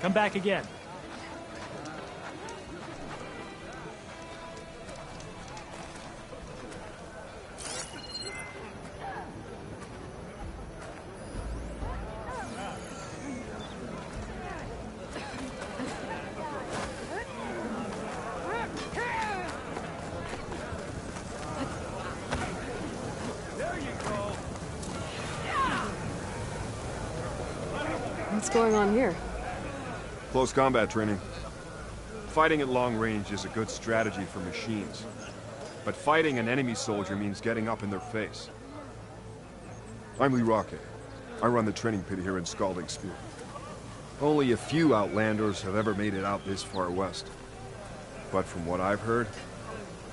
Come back again. What's going on here? Close combat training. Fighting at long range is a good strategy for machines. But fighting an enemy soldier means getting up in their face. I'm Lee Rocket. I run the training pit here in Scalding Spear. Only a few Outlanders have ever made it out this far west. But from what I've heard,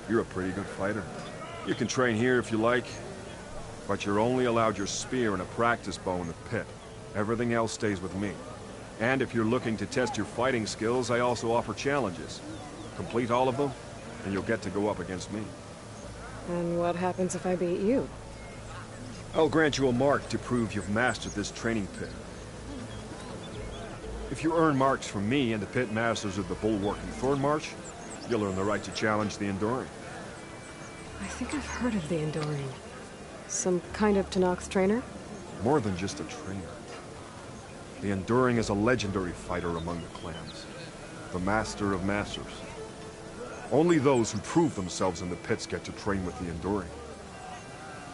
you're a pretty good fighter. You can train here if you like, but you're only allowed your spear and a practice bow in the pit. Everything else stays with me. And if you're looking to test your fighting skills, I also offer challenges. Complete all of them, and you'll get to go up against me. And what happens if I beat you? I'll grant you a mark to prove you've mastered this training pit. If you earn marks from me and the pit masters of the Bulwark and Thornmarsh, you'll earn the right to challenge the Enduring. I think I've heard of the Enduring. Some kind of Tenakth trainer? More than just a trainer. The Enduring is a legendary fighter among the clans. The Master of Masters. Only those who prove themselves in the pits get to train with the Enduring.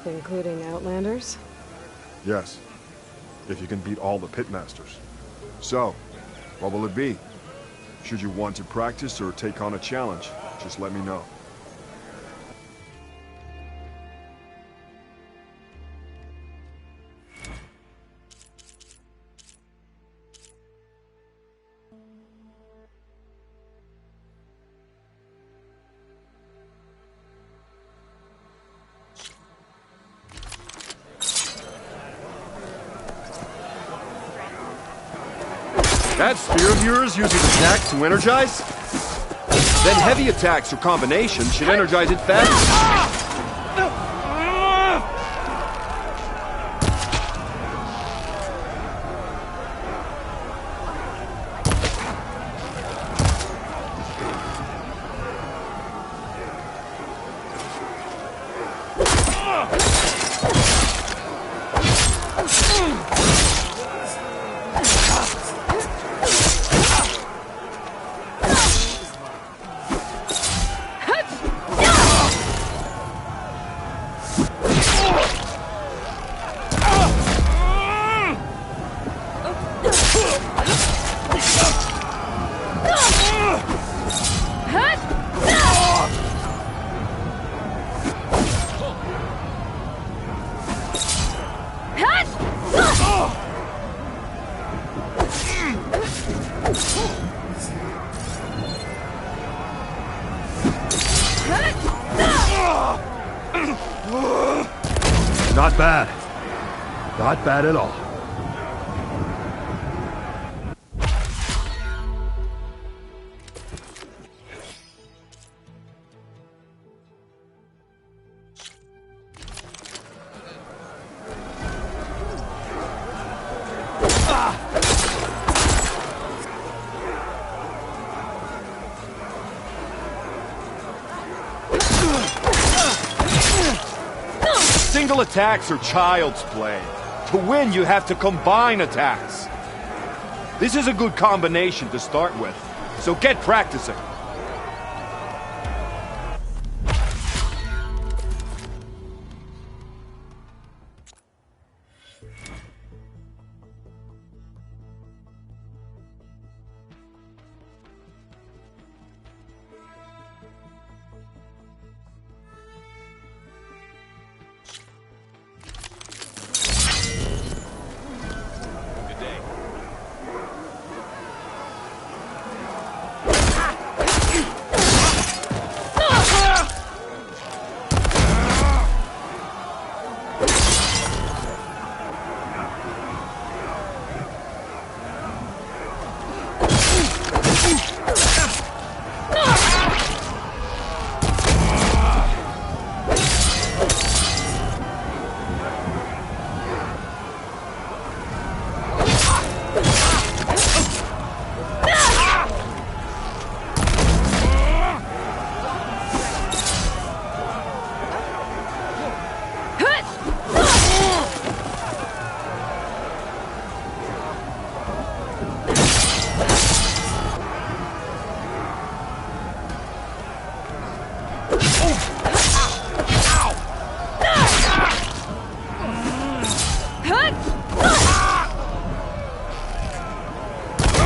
Including Outlanders? Yes. If you can beat all the pit masters. So, what will it be? Should you want to practice or take on a challenge, just let me know. That spear of yours uses attacks to energize? Then heavy attacks or combinations should energize it fast. Not bad. Not bad at all. Single attacks are child's play. To win, you have to combine attacks. This is a good combination to start with, so get practicing.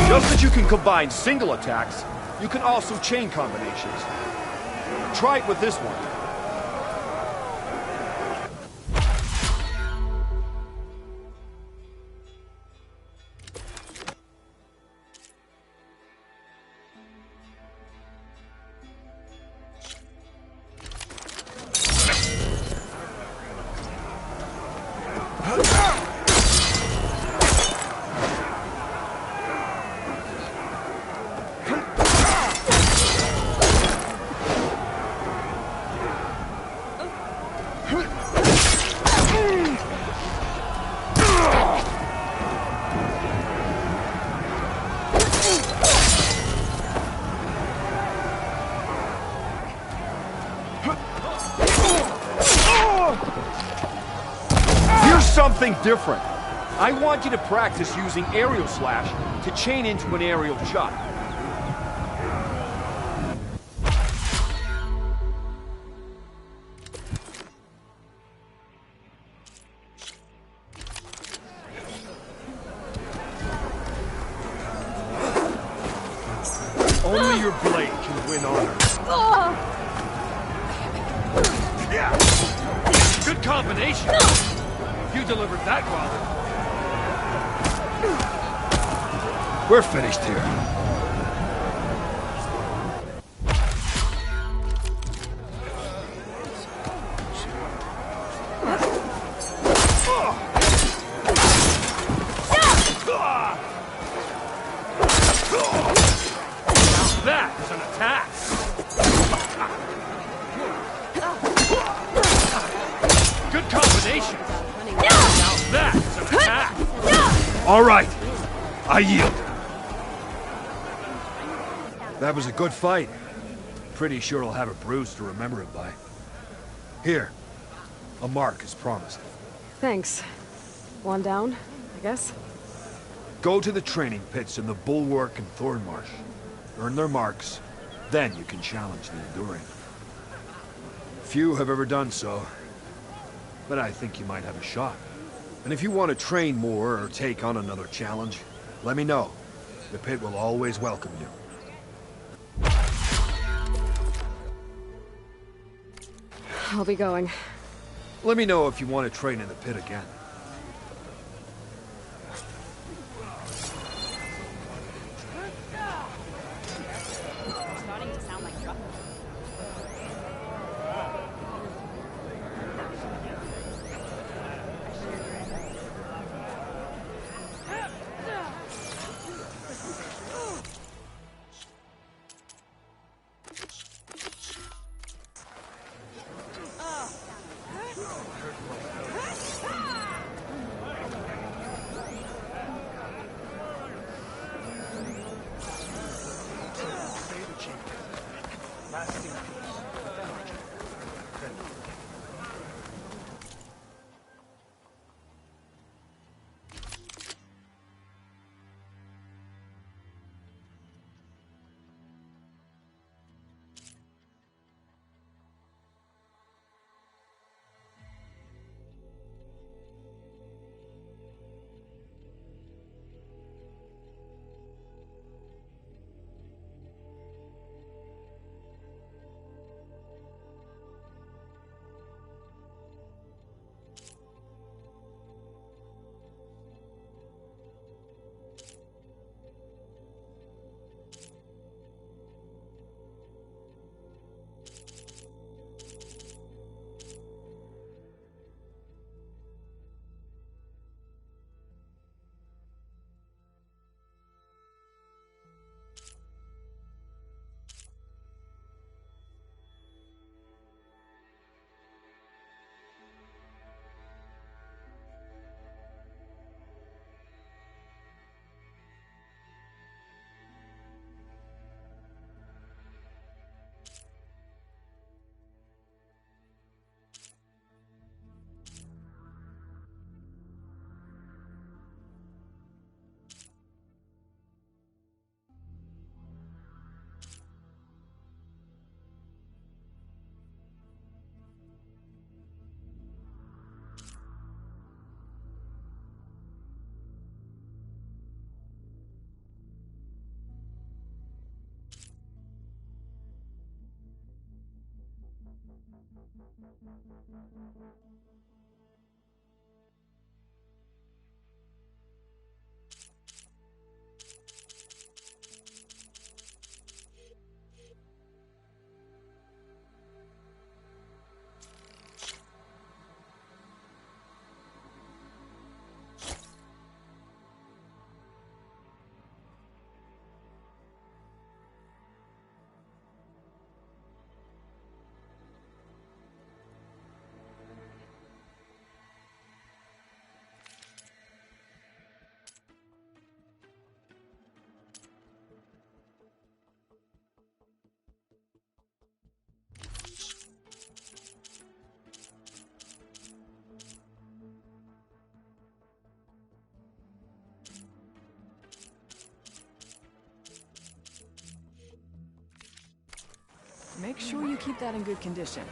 Just as you can combine single attacks, you can also chain combinations. Try it with this one. Something different. I want you to practice using aerial slash to chain into an aerial shot. Only your blade can win honor. Good combination. You delivered that well. We're finished here. That is an attack. Good combination. Now that is an attack! All right, I yield. That was a good fight. Pretty sure I'll have a bruise to remember it by. Here, a mark as promised. Thanks. One down, I guess? Go to the training pits in the Bulwark and Thornmarsh. Earn their marks, then you can challenge the Enduring. Few have ever done so, but I think you might have a shot. And if you want to train more or take on another challenge, let me know. The pit will always welcome you. I'll be going. Let me know if you want to train in the pit again. Make sure you keep that in good condition.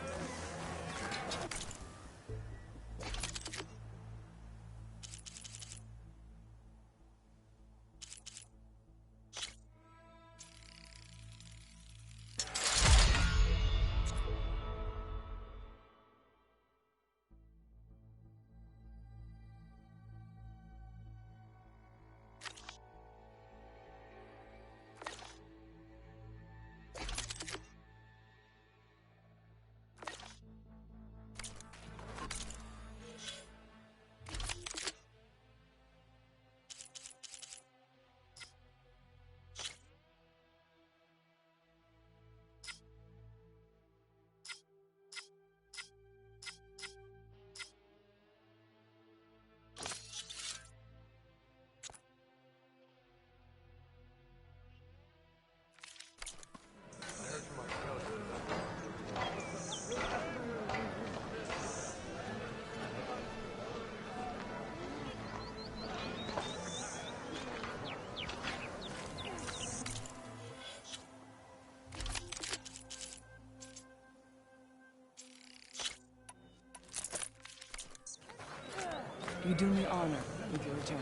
You do me honor with your return.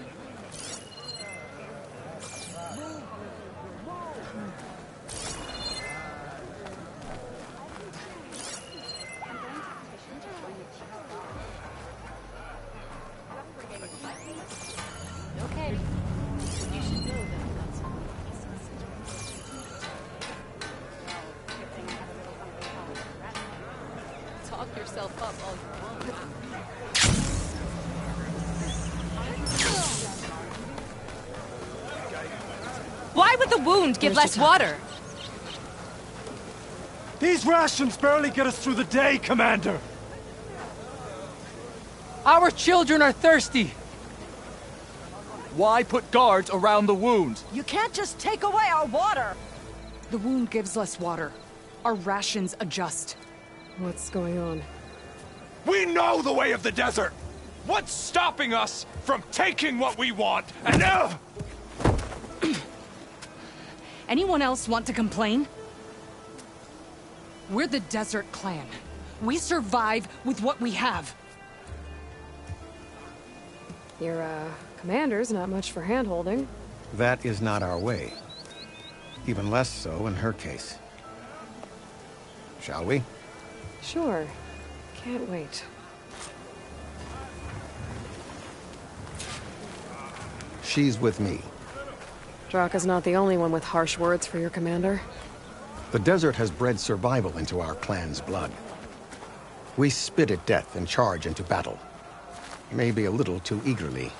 Okay. You should know that I'm not someone who listens. Good thing I have a little company called Rat. Talk yourself up all you want. Why would the wound give less water? These rations barely get us through the day, Commander! Our children are thirsty! Why put guards around the wound? You can't just take away our water! The wound gives less water. Our rations adjust. What's going on? We know the way of the desert! What's stopping us from taking what we want and Anyone else want to complain? We're the Desert Clan. We survive with what we have. Your, commander's not much for hand-holding. That is not our way. Even less so in her case. Shall we? Sure. Can't wait. She's with me. Draka's not the only one with harsh words for your commander. The desert has bred survival into our clan's blood. We spit at death and charge into battle. Maybe a little too eagerly.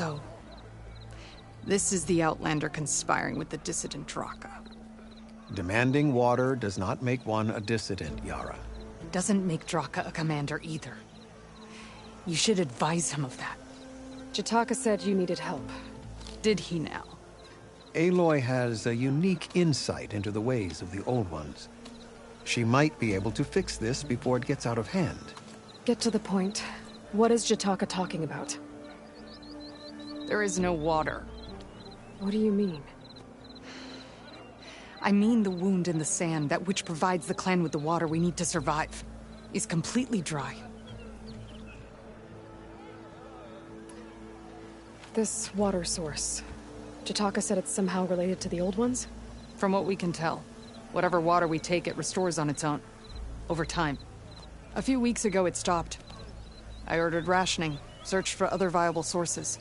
So, this is the Outlander conspiring with the dissident Draka. Demanding water does not make one a dissident, Yara. Doesn't make Draka a commander either. You should advise him of that. Jataka said you needed help. Did he now? Aloy has a unique insight into the ways of the Old Ones. She might be able to fix this before it gets out of hand. Get to the point. What is Jataka talking about? There is no water. What do you mean? I mean the wound in the sand, that which provides the clan with the water we need to survive, is completely dry. This water source. Jataka said it's somehow related to the Old Ones? From what we can tell, whatever water we take, it restores on its own. Over time. A few weeks ago, it stopped. I ordered rationing, searched for other viable sources.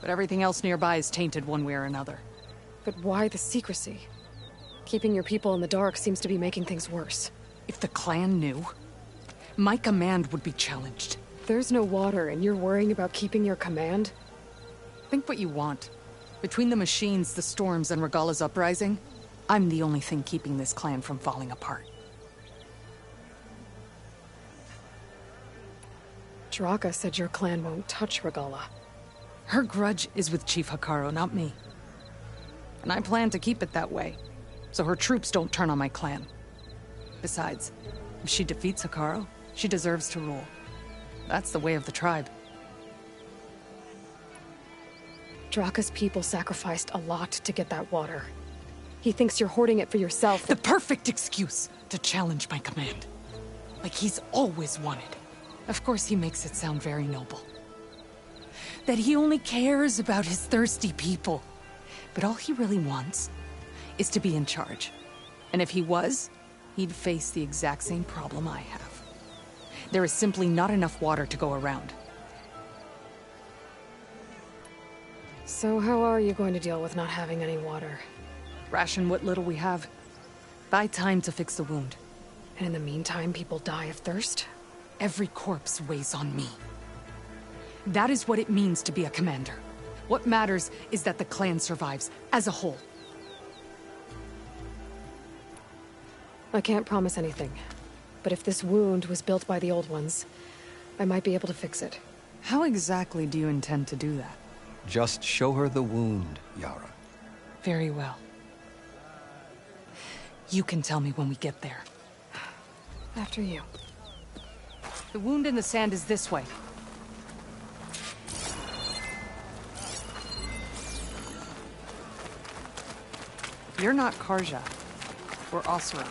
But everything else nearby is tainted one way or another. But why the secrecy? Keeping your people in the dark seems to be making things worse. If the clan knew, my command would be challenged. There's no water, and you're worrying about keeping your command? Think what you want. Between the machines, the storms, and Regalla's uprising, I'm the only thing keeping this clan from falling apart. Draka said your clan won't touch Regalla. Her grudge is with Chief Hekarro, not me. And I plan to keep it that way, so her troops don't turn on my clan. Besides, if she defeats Hekarro, she deserves to rule. That's the way of the tribe. Draka's people sacrificed a lot to get that water. He thinks you're hoarding it for yourself. The perfect excuse to challenge my command. Like he's always wanted. Of course he makes it sound very noble. That he only cares about his thirsty people. But all he really wants is to be in charge. And if he was, he'd face the exact same problem I have. There is simply not enough water to go around. So how are you going to deal with not having any water? Ration what little we have. Buy time to fix the wound. And in the meantime, people die of thirst? Every corpse weighs on me. That is what it means to be a commander. What matters is that the clan survives, as a whole. I can't promise anything. But if this wound was built by the Old Ones, I might be able to fix it. How exactly do you intend to do that? Just show her the wound, Yara. Very well. You can tell me when we get there. After you. The wound in the sand is this way. You're not Karja. Or Oseram.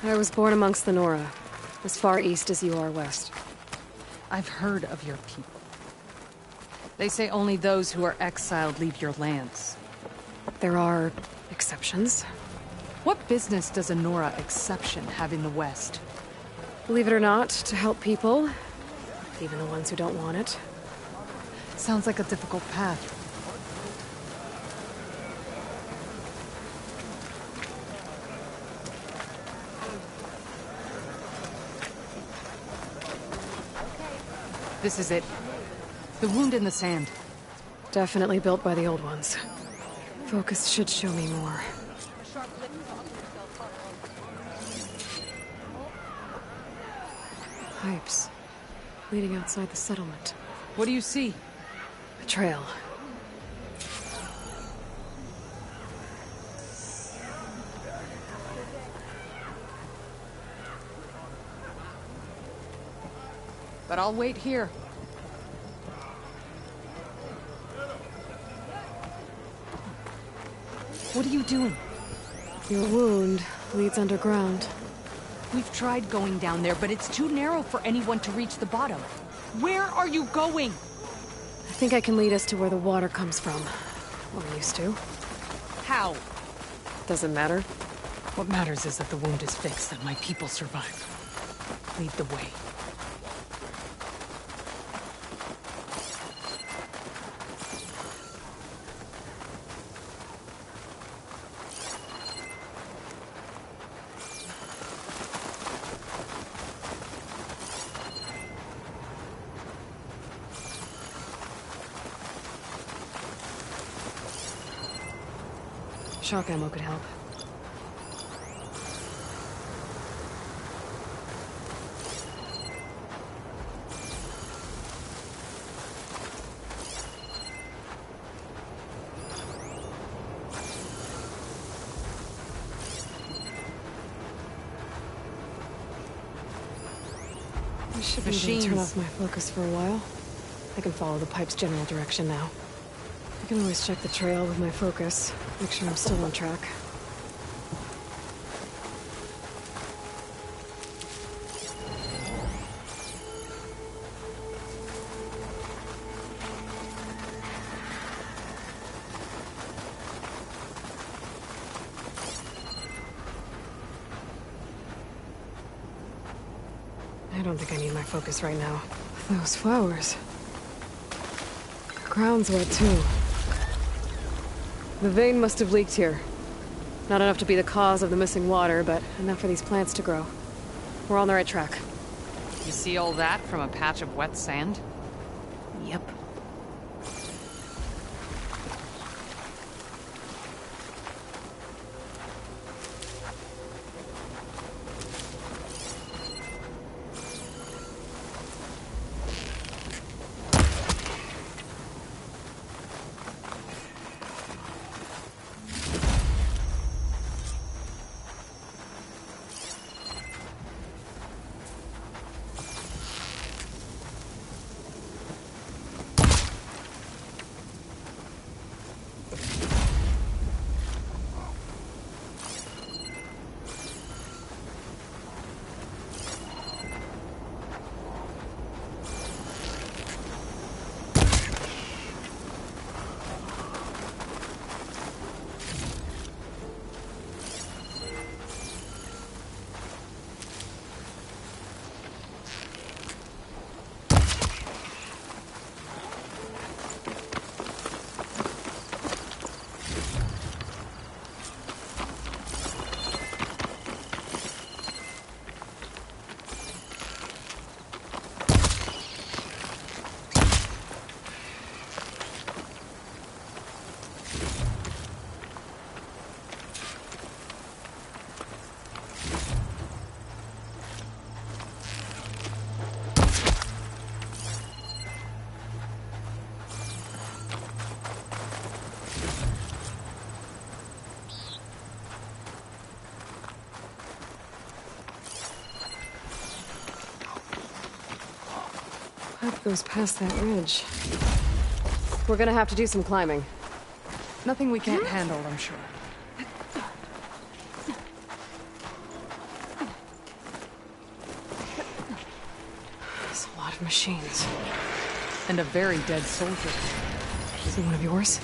I was born amongst the Nora, as far east as you are west. I've heard of your people. They say only those who are exiled leave your lands. There are exceptions. What business does a Nora exception have in the West? Believe it or not, to help people, even the ones who don't want it. Sounds like a difficult path. This is it. The wound in the sand. Definitely built by the Old Ones. Focus should show me more. Pipes. Leading outside the settlement. What do you see? A trail. But I'll wait here. What are you doing? Your wound leads underground. We've tried going down there, but it's too narrow for anyone to reach the bottom. Where are you going? I think I can lead us to where the water comes from. Or used to. How? Doesn't matter. What matters is that the wound is fixed and my people survive. Lead the way. Shock ammo could help. I should be able to turn off my focus for a while. I can follow the pipe's general direction now. I can always check the trail with my focus, make sure I'm still on track. I don't think I need my focus right now. Those flowers. The ground's wet too. The vein must have leaked here. Not enough to be the cause of the missing water, but enough for these plants to grow. We're on the right track. You see all that from a patch of wet sand? Yep. Path goes past that ridge. We're gonna have to do some climbing. Nothing we can't handle, I'm sure. There's a lot of machines. And a very dead soldier. Is it one of yours?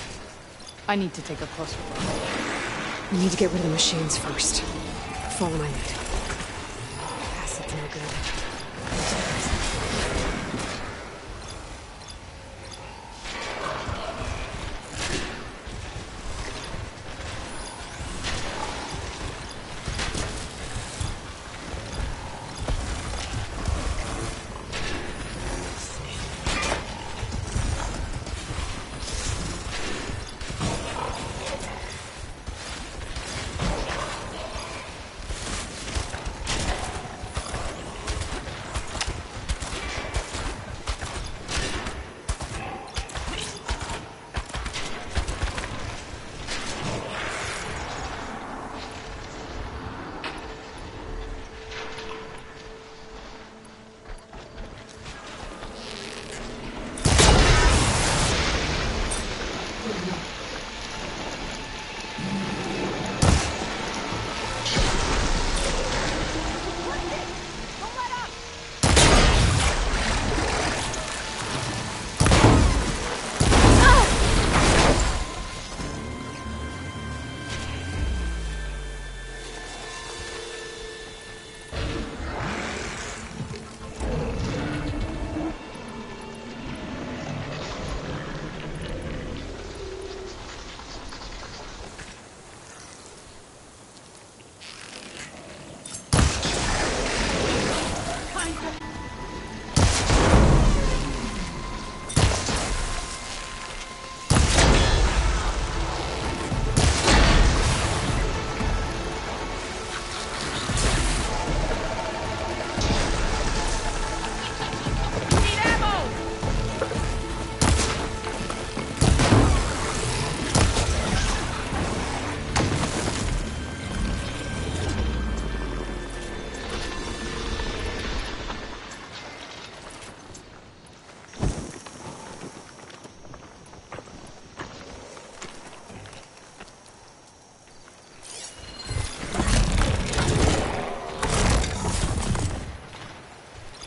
I need to take a closer look. We need to get rid of the machines first. Follow my lead. Acid's no good.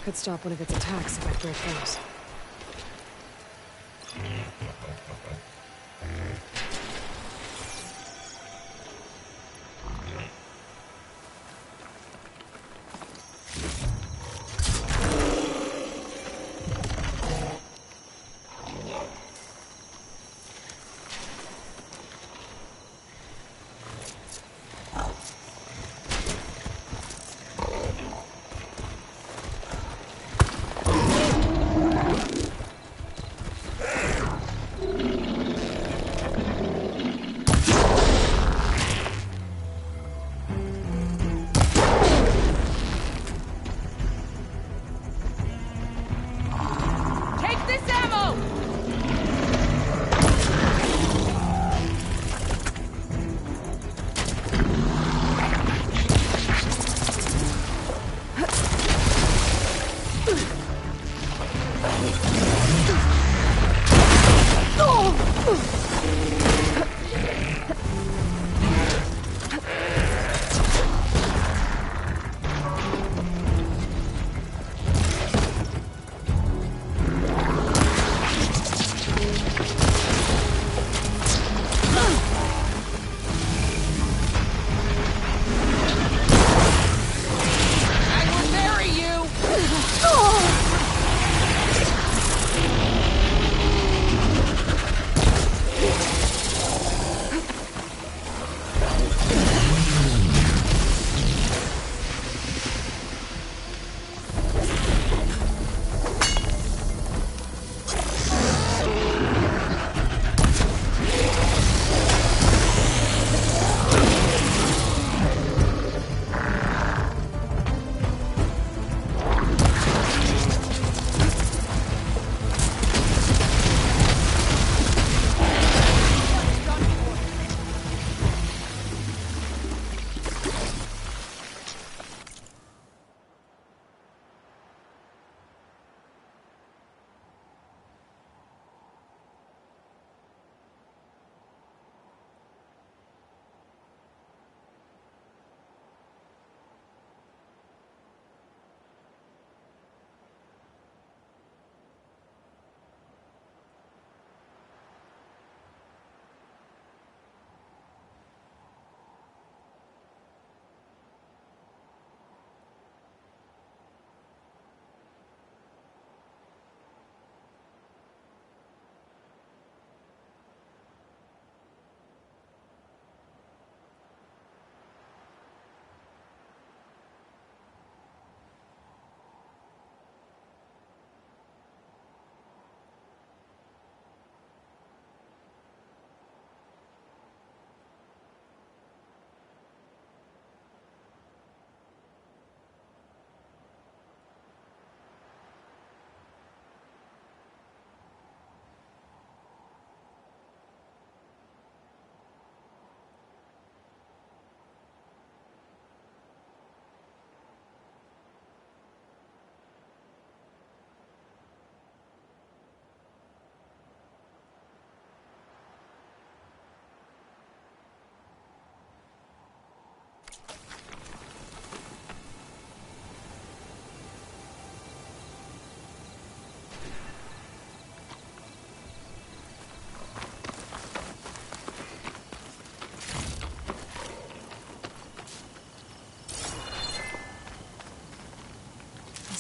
Could stop one of its attacks if I break those.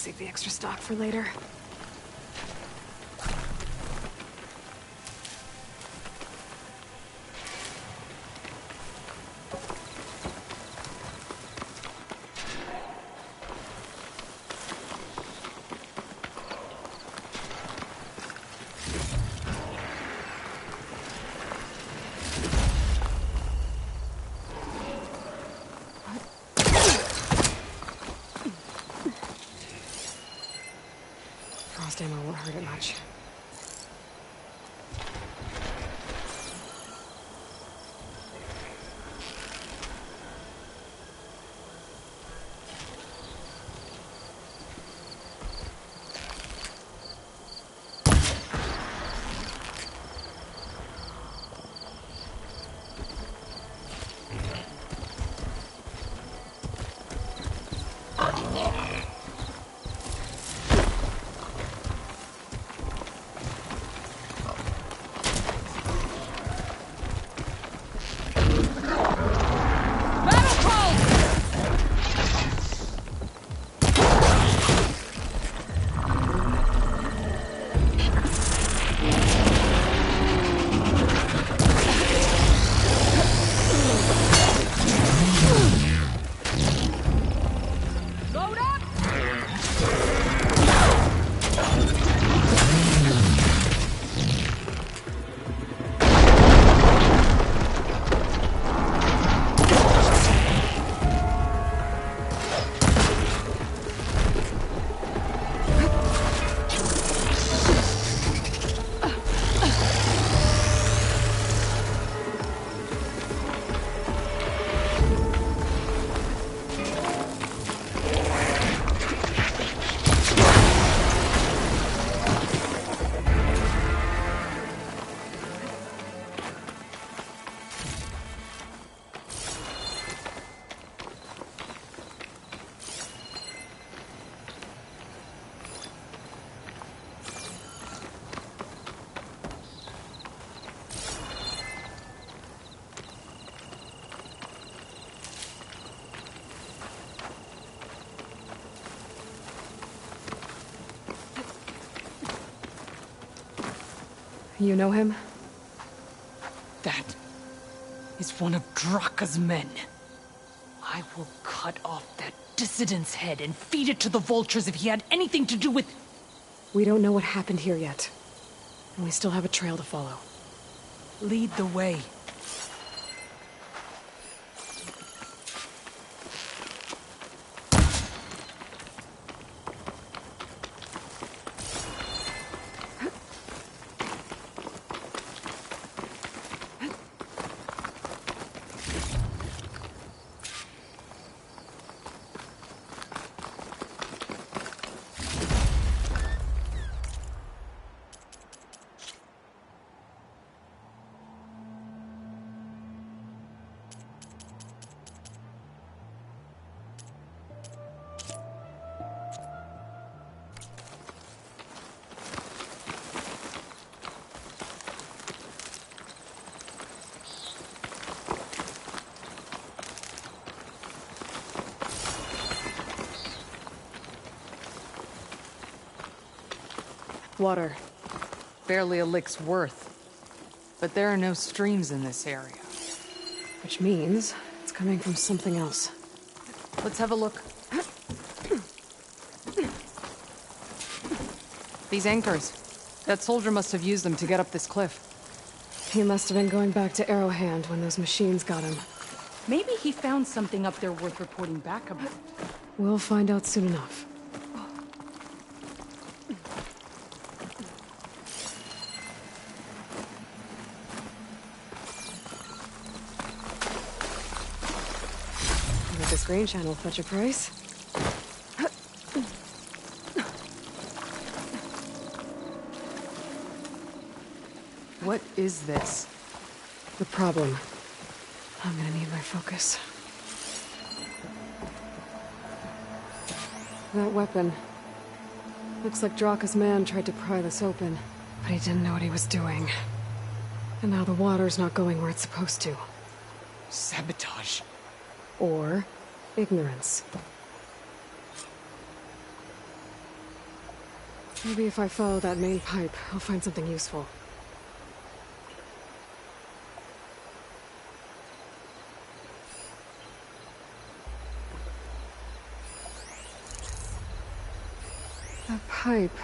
Save the extra stock for later. Frost ammo won't hurt it much. You know him? That is one of Draka's men. I will cut off that dissident's head and feed it to the vultures if he had anything to do with... We don't know what happened here yet. And we still have a trail to follow. Lead the way. Water. Barely a lick's worth. But there are no streams in this area. Which means it's coming from something else. Let's have a look. These anchors. That soldier must have used them to get up this cliff. He must have been going back to Arrowhand when those machines got him. Maybe he found something up there worth reporting back about. We'll find out soon enough. Let this green channel fetch a price. What is this? The problem. I'm gonna need my focus. That weapon. Looks like Draka's man tried to pry this open, but he didn't know what he was doing. And now the water's not going where it's supposed to. Sabotage. Or ignorance. Maybe if I follow that main pipe, I'll find something useful. That pipe...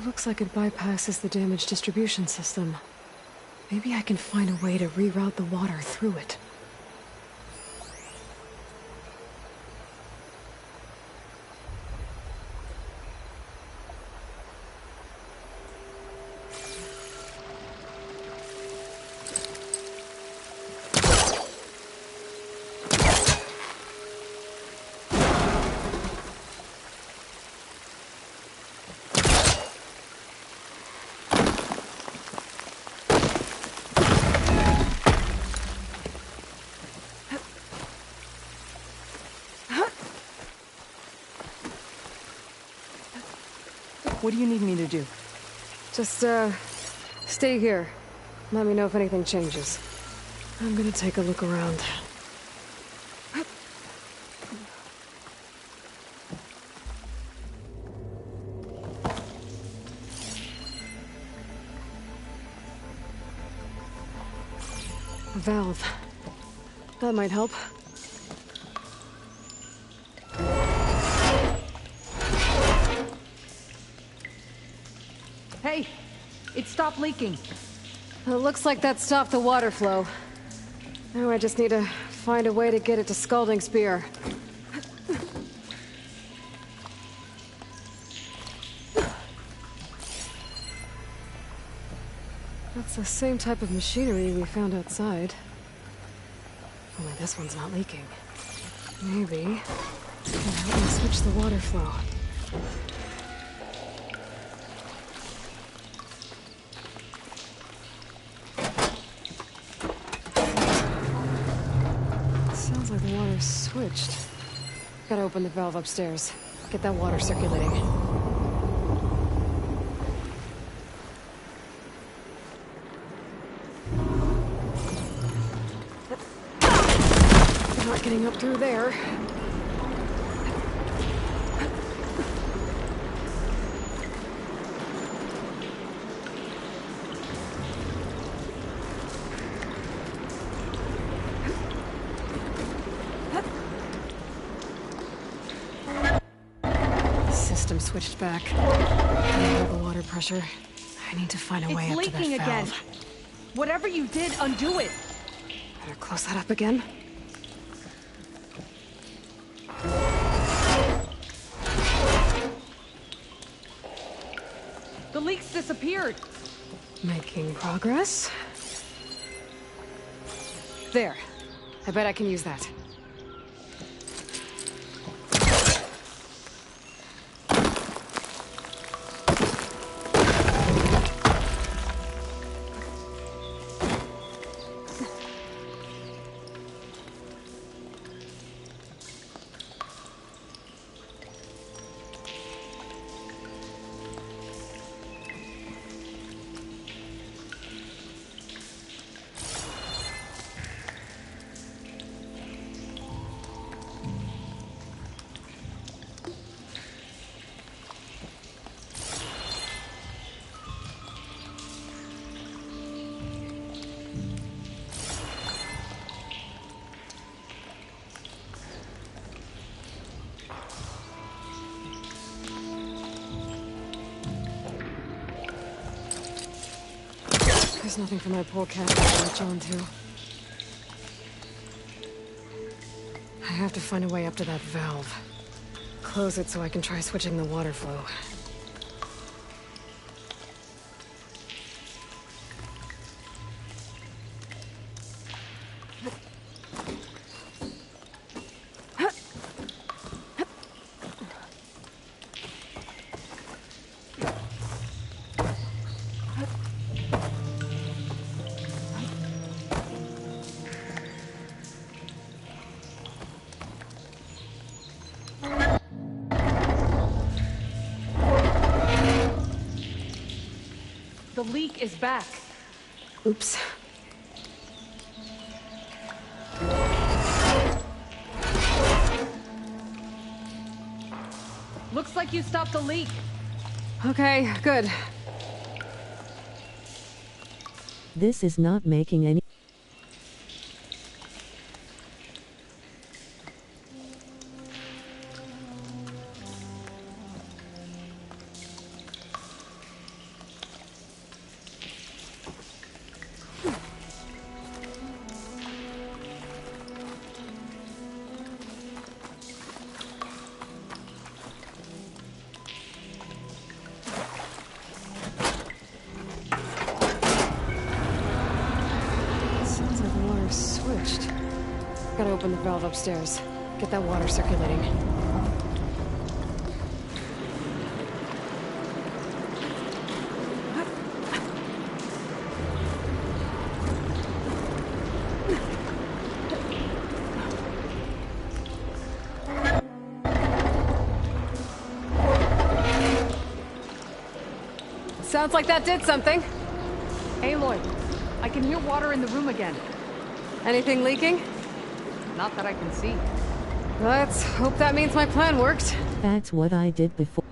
looks like it bypasses the damaged distribution system. Maybe I can find a way to reroute the water through it. What do you need me to do? Just, stay here. Let me know if anything changes. I'm gonna take a look around. A valve. That might help. Hey! It stopped leaking. It looks like that stopped the water flow. Now I just need to find a way to get it to Scalding Spear. That's the same type of machinery we found outside. Only this one's not leaking. Maybe it can help me switch the water flow. Sounds like the water's switched. Gotta open the valve upstairs. Get that water circulating. Not getting up through there. system switched back. I know the water pressure. I need to find a way up to that valve. It's leaking again. Whatever you did, undo it. Better close that up again. The leak's disappeared. Making progress. There. I bet I can use that. There's nothing for my polecat to latch onto. I have to find a way up to that valve. Close it so I can try switching the water flow. The leak is back. Oops. Looks like you stopped the leak. Okay, good. This is not making any... Sounds like the water's switched. Gotta open the valve upstairs. Get that water circulating. Sounds like that did something. Aloy, I can hear water in the room again. Anything leaking? Not that I can see. Let's hope that means my plan worked. That's what I did before.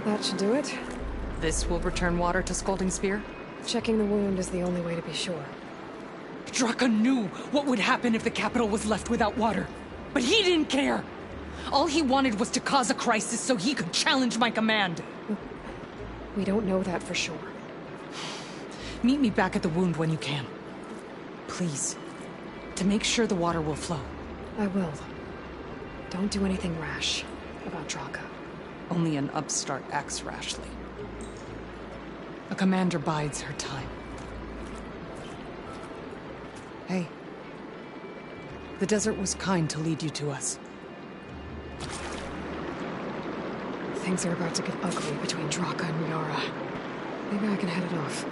That should do it. This will return water to Scalding Spear? Checking the wound is the only way to be sure. Draka knew what would happen if the capital was left without water. But he didn't care! All he wanted was to cause a crisis so he could challenge my command. We don't know that for sure. Meet me back at the wound when you can. Please. To make sure the water will flow. I will. Don't do anything rash about Draka. Only an upstart acts rashly. A commander bides her time. Hey. The desert was kind to lead you to us. Things are about to get ugly between Draka and Yara. Maybe I can head it off.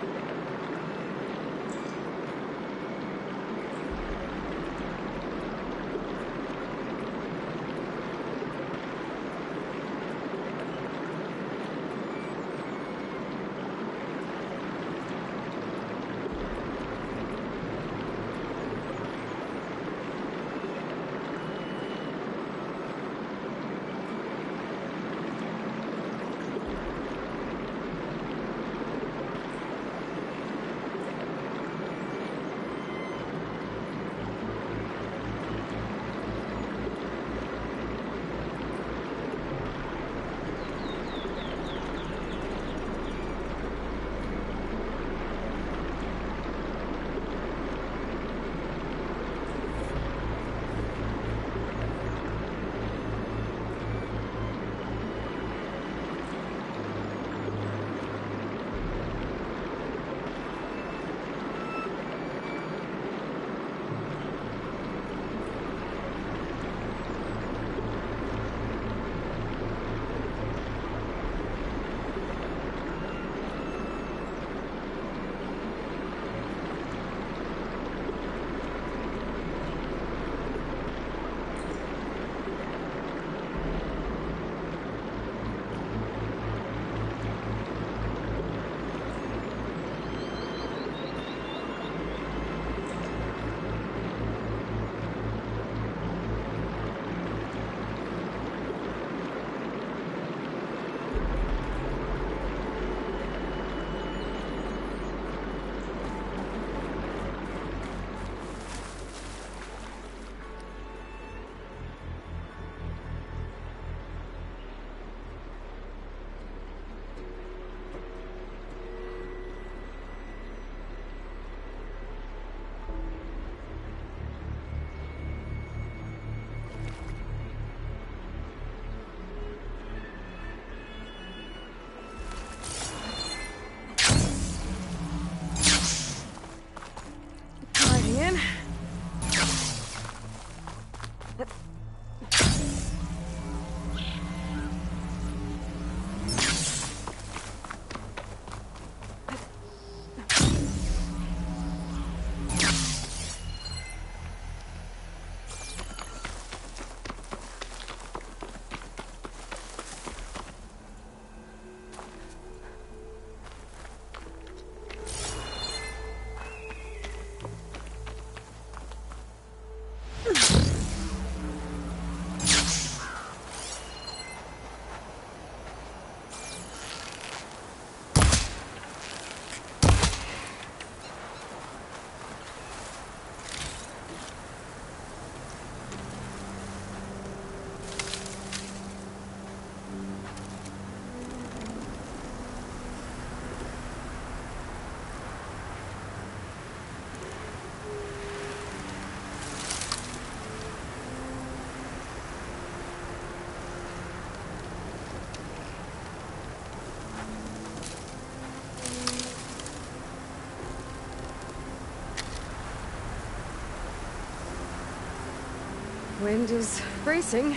Wind is bracing,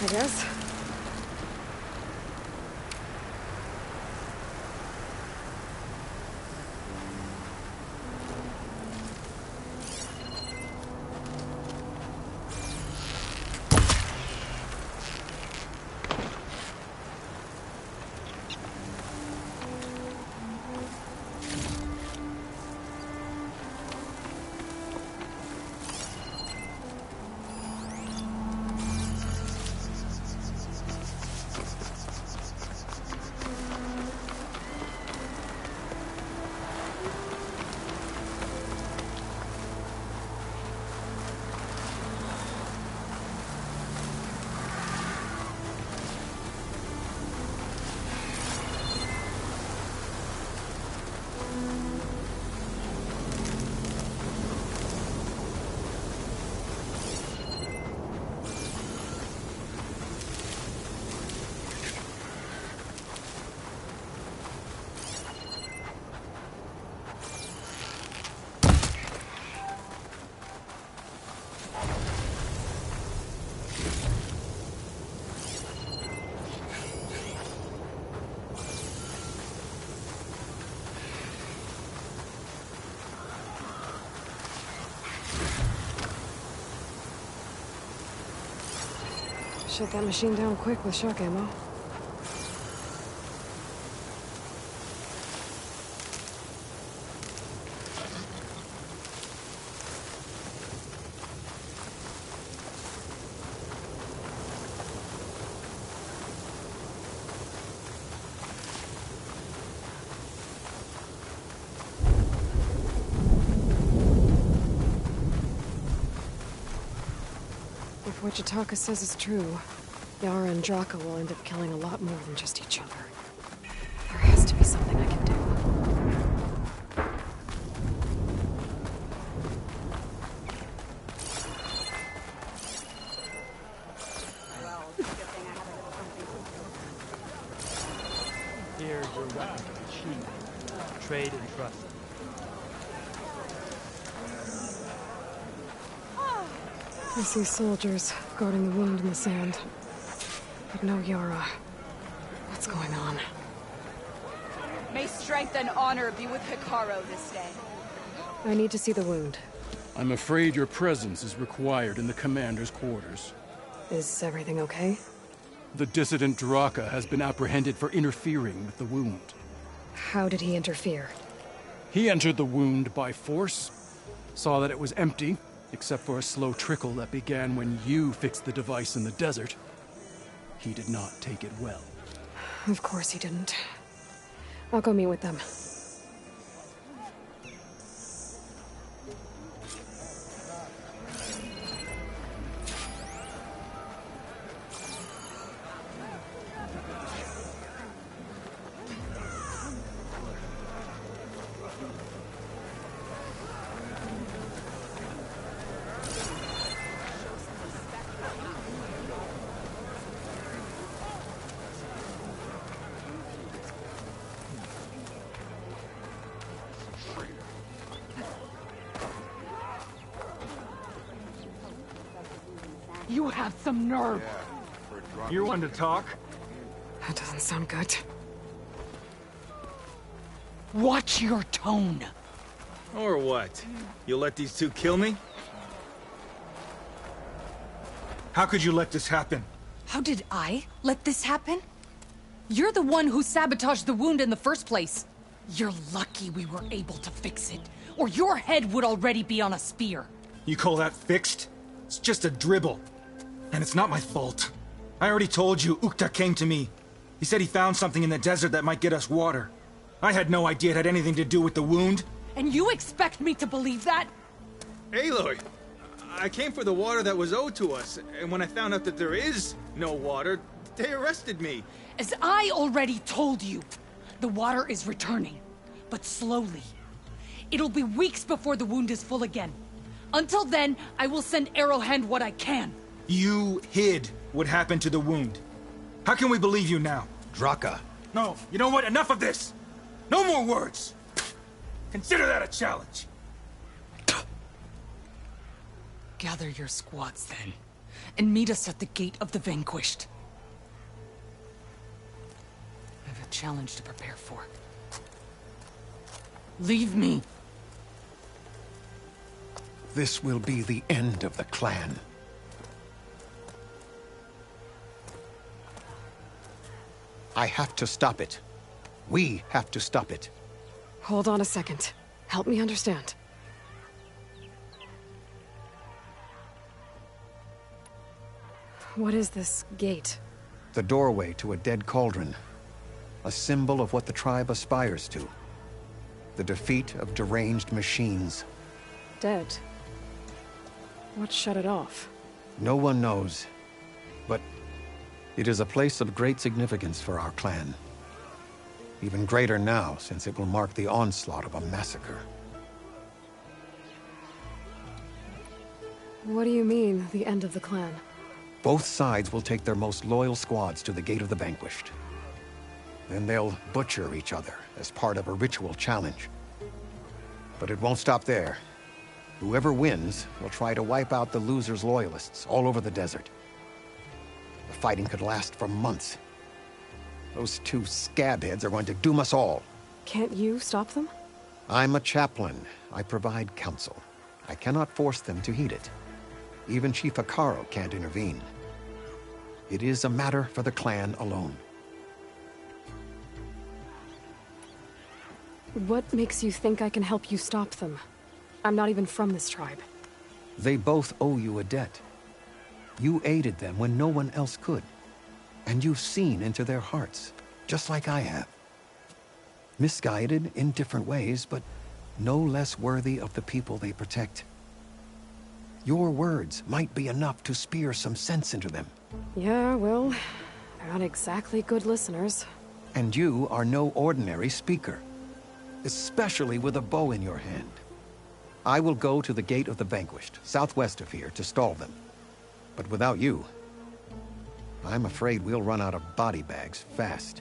I guess. Shut that machine down quick with shock ammo. If what Jataka says is true, Yara and Draka will end up killing a lot more than just each other. There has to be something I can do. Here's your weapon, cheap. Trade and trust. I see soldiers guarding the wound in the sand. But no Yara. What's going on? May strength and honor be with Hekarro this day. I need to see the wound. I'm afraid your presence is required in the commander's quarters. Is everything okay? The dissident Draka has been apprehended for interfering with the wound. How did he interfere? He entered the wound by force, saw that it was empty, except for a slow trickle that began when you fixed the device in the desert. He did not take it well. Of course he didn't. I'll go meet with them. You have some nerve. You want to talk? That doesn't sound good. Watch your tone. Or what? You'll let these two kill me? How could you let this happen? How did I let this happen? You're the one who sabotaged the wound in the first place. You're lucky we were able to fix it, or your head would already be on a spear. You call that fixed? It's just a dribble. And it's not my fault. I already told you, Ukta came to me. He said he found something in the desert that might get us water. I had no idea it had anything to do with the wound. And you expect me to believe that? Aloy, I came for the water that was owed to us, and when I found out that there is no water, they arrested me. As I already told you, the water is returning, but slowly. It'll be weeks before the wound is full again. Until then, I will send Arrowhand what I can. You hid what happened to the wound. How can we believe you now? Draka. No, you know what? Enough of this! No more words! Consider that a challenge. Gather your squads then. and meet us at the Gate of the Vanquished. I have a challenge to prepare for. Leave me. This will be the end of the clan. I have to stop it. We have to stop it. Hold on a second. Help me understand. What is this gate? The doorway to a dead cauldron. A symbol of what the tribe aspires to. The defeat of deranged machines. Dead. What shut it off? No one knows. But it is a place of great significance for our clan. Even greater now, since it will mark the onslaught of a massacre. What do you mean, the end of the clan? Both sides will take their most loyal squads to the Gate of the Vanquished. Then they'll butcher each other as part of a ritual challenge. But it won't stop there. Whoever wins will try to wipe out the loser's loyalists all over the desert. The fighting could last for months. Those two scabheads are going to doom us all. Can't you stop them? I'm a chaplain. I provide counsel. I cannot force them to heed it. Even Chief Hekarro can't intervene. It is a matter for the clan alone. What makes you think I can help you stop them? I'm not even from this tribe. They both owe you a debt. You aided them when no one else could. And you've seen into their hearts, just like I have. Misguided in different ways, but no less worthy of the people they protect. Your words might be enough to spear some sense into them. Yeah, well, they're not exactly good listeners. And you are no ordinary speaker. Especially with a bow in your hand. I will go to the Gate of the Vanquished, southwest of here, to stall them. But without you, I'm afraid we'll run out of body bags fast.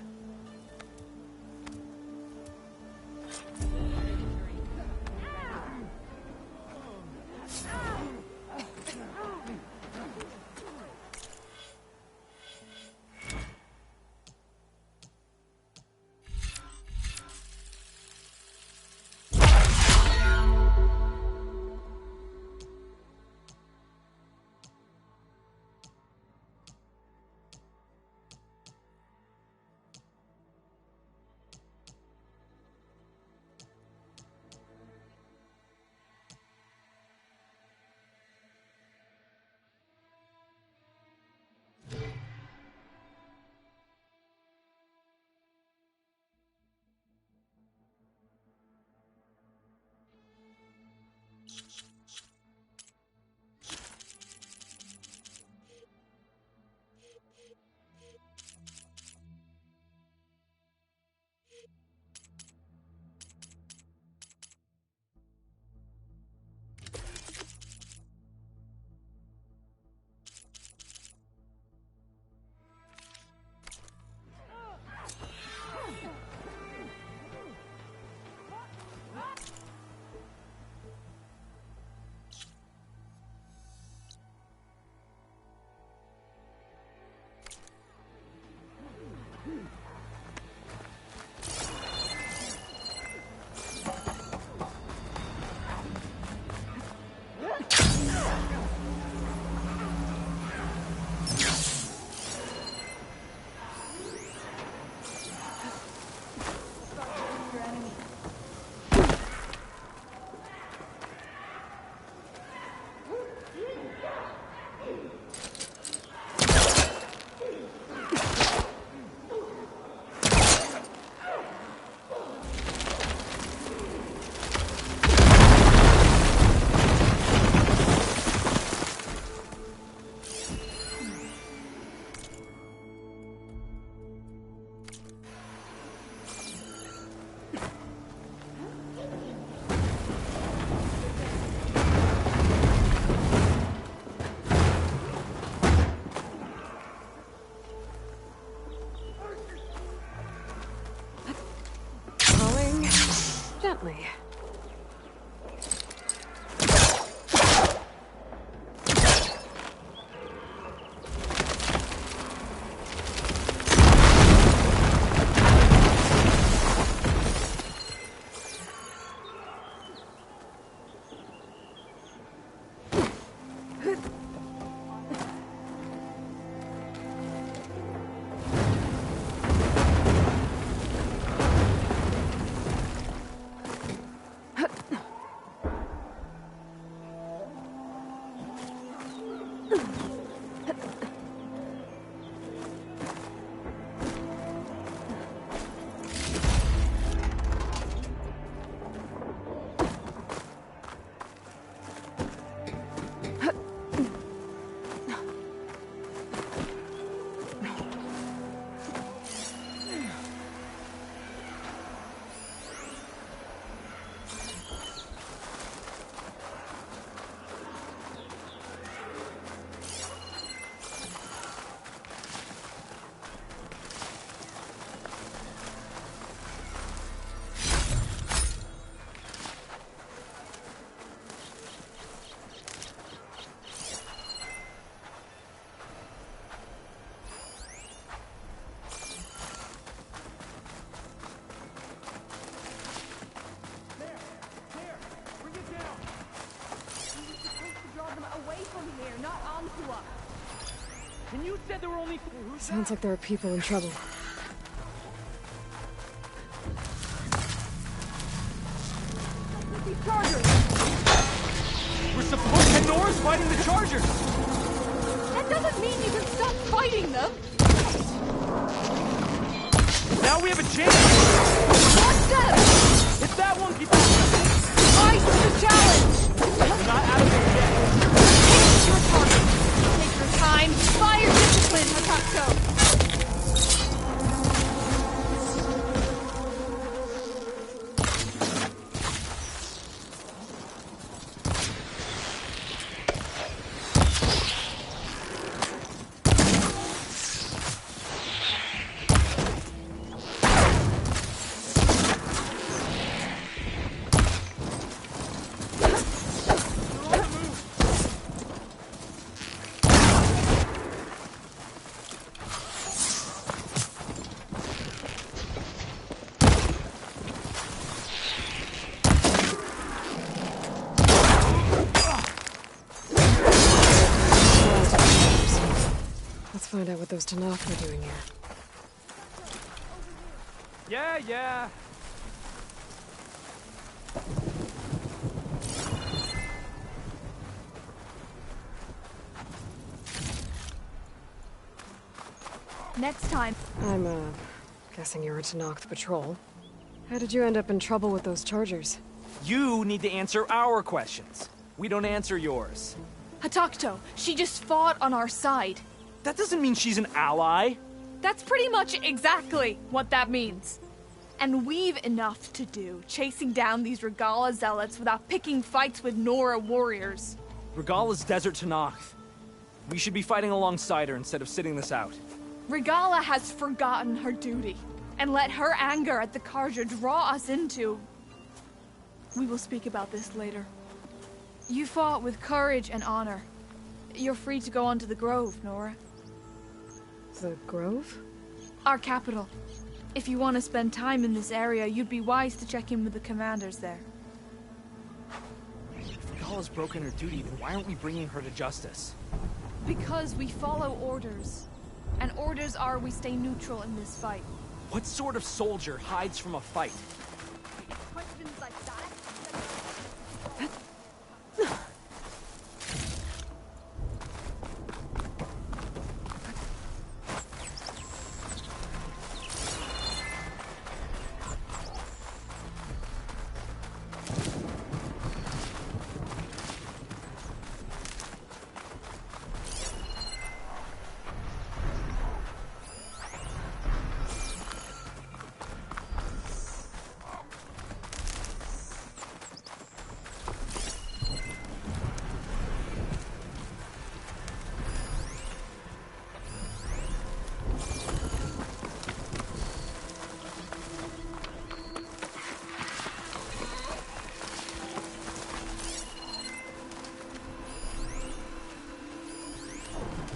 Gently. And you said there were only... Sounds like there are people in trouble. These Chargers! We're supposed to... Nora's fighting the Chargers! That doesn't mean you can stop fighting them! Now we have a chance! Watch them! Hit that one, people! Rise to the challenge! We're not out of it yet! Take your target! Take your time! Fire discipline, Hatato! Find out what those Tenakth are doing here. Yeah. Next time. I'm, guessing you're a Tenakth patrol. How did you end up in trouble with those Chargers? You need to answer our questions. We don't answer yours. Hatakto, she just fought on our side. That doesn't mean she's an ally. That's pretty much exactly what that means. And we've enough to do chasing down these Regalla zealots without picking fights with Nora warriors. Regalla's Desert Tenakth. We should be fighting alongside her instead of sitting this out. Regalla has forgotten her duty and let her anger at the Carja draw us into... We will speak about this later. You fought with courage and honor. You're free to go on to the Grove, Nora. The Grove? Our capital. If you want to spend time in this area, you'd be wise to check in with the commanders there. If Regalla's broken her duty, then why aren't we bringing her to justice? Because we follow orders. And orders are we stay neutral in this fight. What sort of soldier hides from a fight? Questions like that?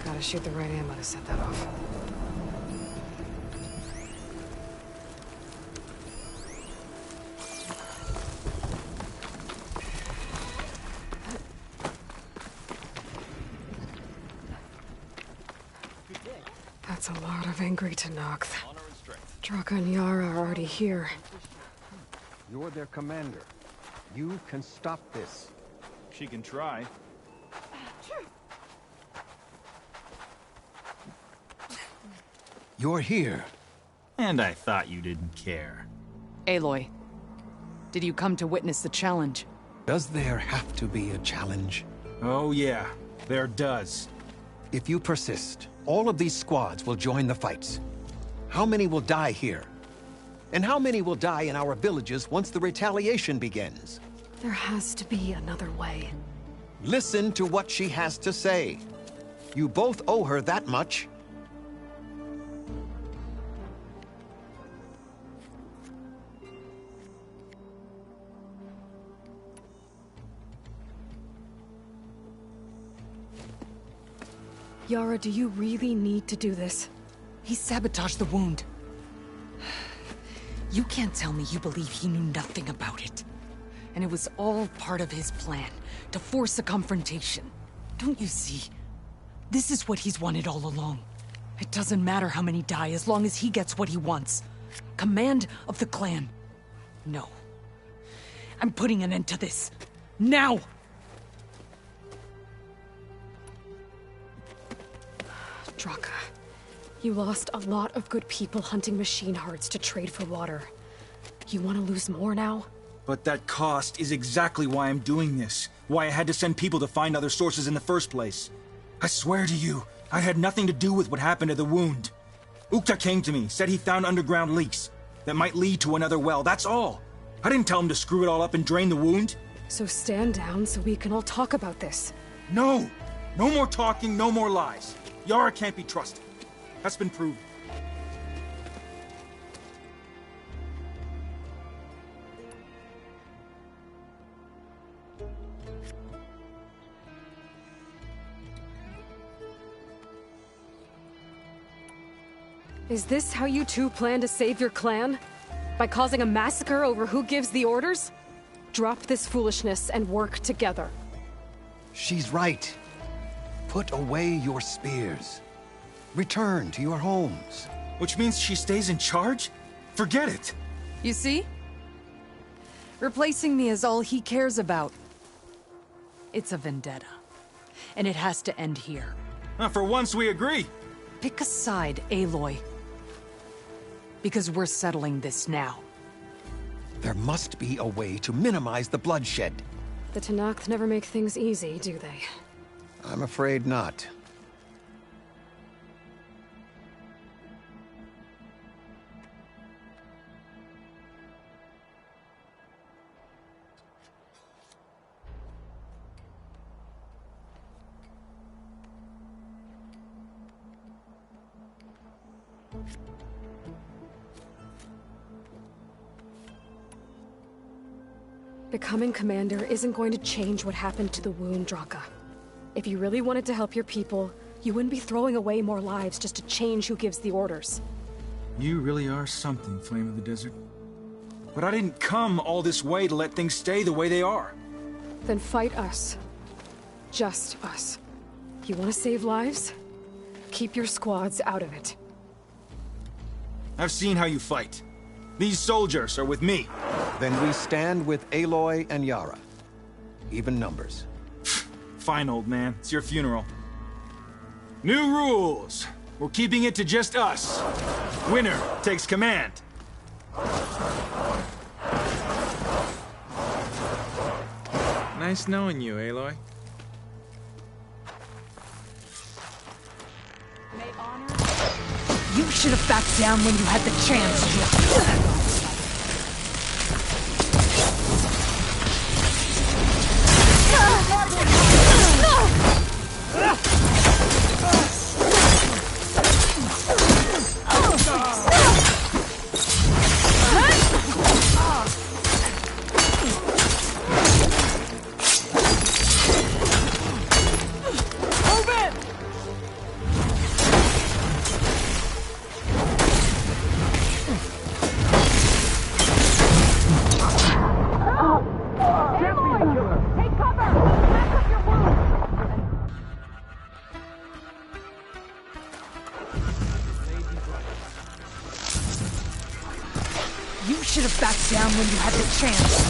Gotta shoot the right ammo to set that off. That's a lot of angry Tenakth. Draka and Yara are already here. You're their commander. You can stop this. She can try. You're here. And I thought you didn't care. Aloy, did you come to witness the challenge? Does there have to be a challenge? Oh yeah, there does. If you persist, all of these squads will join the fights. How many will die here? And how many will die in our villages once the retaliation begins? There has to be another way. Listen to what she has to say. You both owe her that much. Yara, do you really need to do this? He sabotaged the wound. You can't tell me you believe he knew nothing about it. And it was all part of his plan, to force a confrontation. Don't you see? This is what he's wanted all along. It doesn't matter how many die as long as he gets what he wants. Command of the clan. No. I'm putting an end to this. Now! Draka, you lost a lot of good people hunting machine hearts to trade for water. You want to lose more now? But that cost is exactly why I'm doing this. Why I had to send people to find other sources in the first place. I swear to you, I had nothing to do with what happened to the wound. Ukta came to me, said he found underground leaks that might lead to another well, that's all. I didn't tell him to screw it all up and drain the wound. So stand down so we can all talk about this. No! No more talking, no more lies. Yara can't be trusted. That's been proven. Is this how you two plan to save your clan? By causing a massacre over who gives the orders? Drop this foolishness and work together. She's right. Put away your spears. Return to your homes. Which means she stays in charge? Forget it. You see? Replacing me is all he cares about. It's a vendetta. And it has to end here. For once we agree. Pick a side, Aloy. Because we're settling this now. There must be a way to minimize the bloodshed. The Tenakth never make things easy, do they? I'm afraid not. Becoming commander isn't going to change what happened to the wound, Draka. If you really wanted to help your people, you wouldn't be throwing away more lives just to change who gives the orders. You really are something, Flame of the Desert. But I didn't come all this way to let things stay the way they are. Then fight us. Just us. You want to save lives? Keep your squads out of it. I've seen how you fight. These soldiers are with me. Then we stand with Aloy and Yara. Even numbers. Fine, old man. It's your funeral. New rules. We're keeping it to just us. Winner takes command. Nice knowing you, Aloy. You should have backed down when you had the chance. You should have backed down when you had the chance.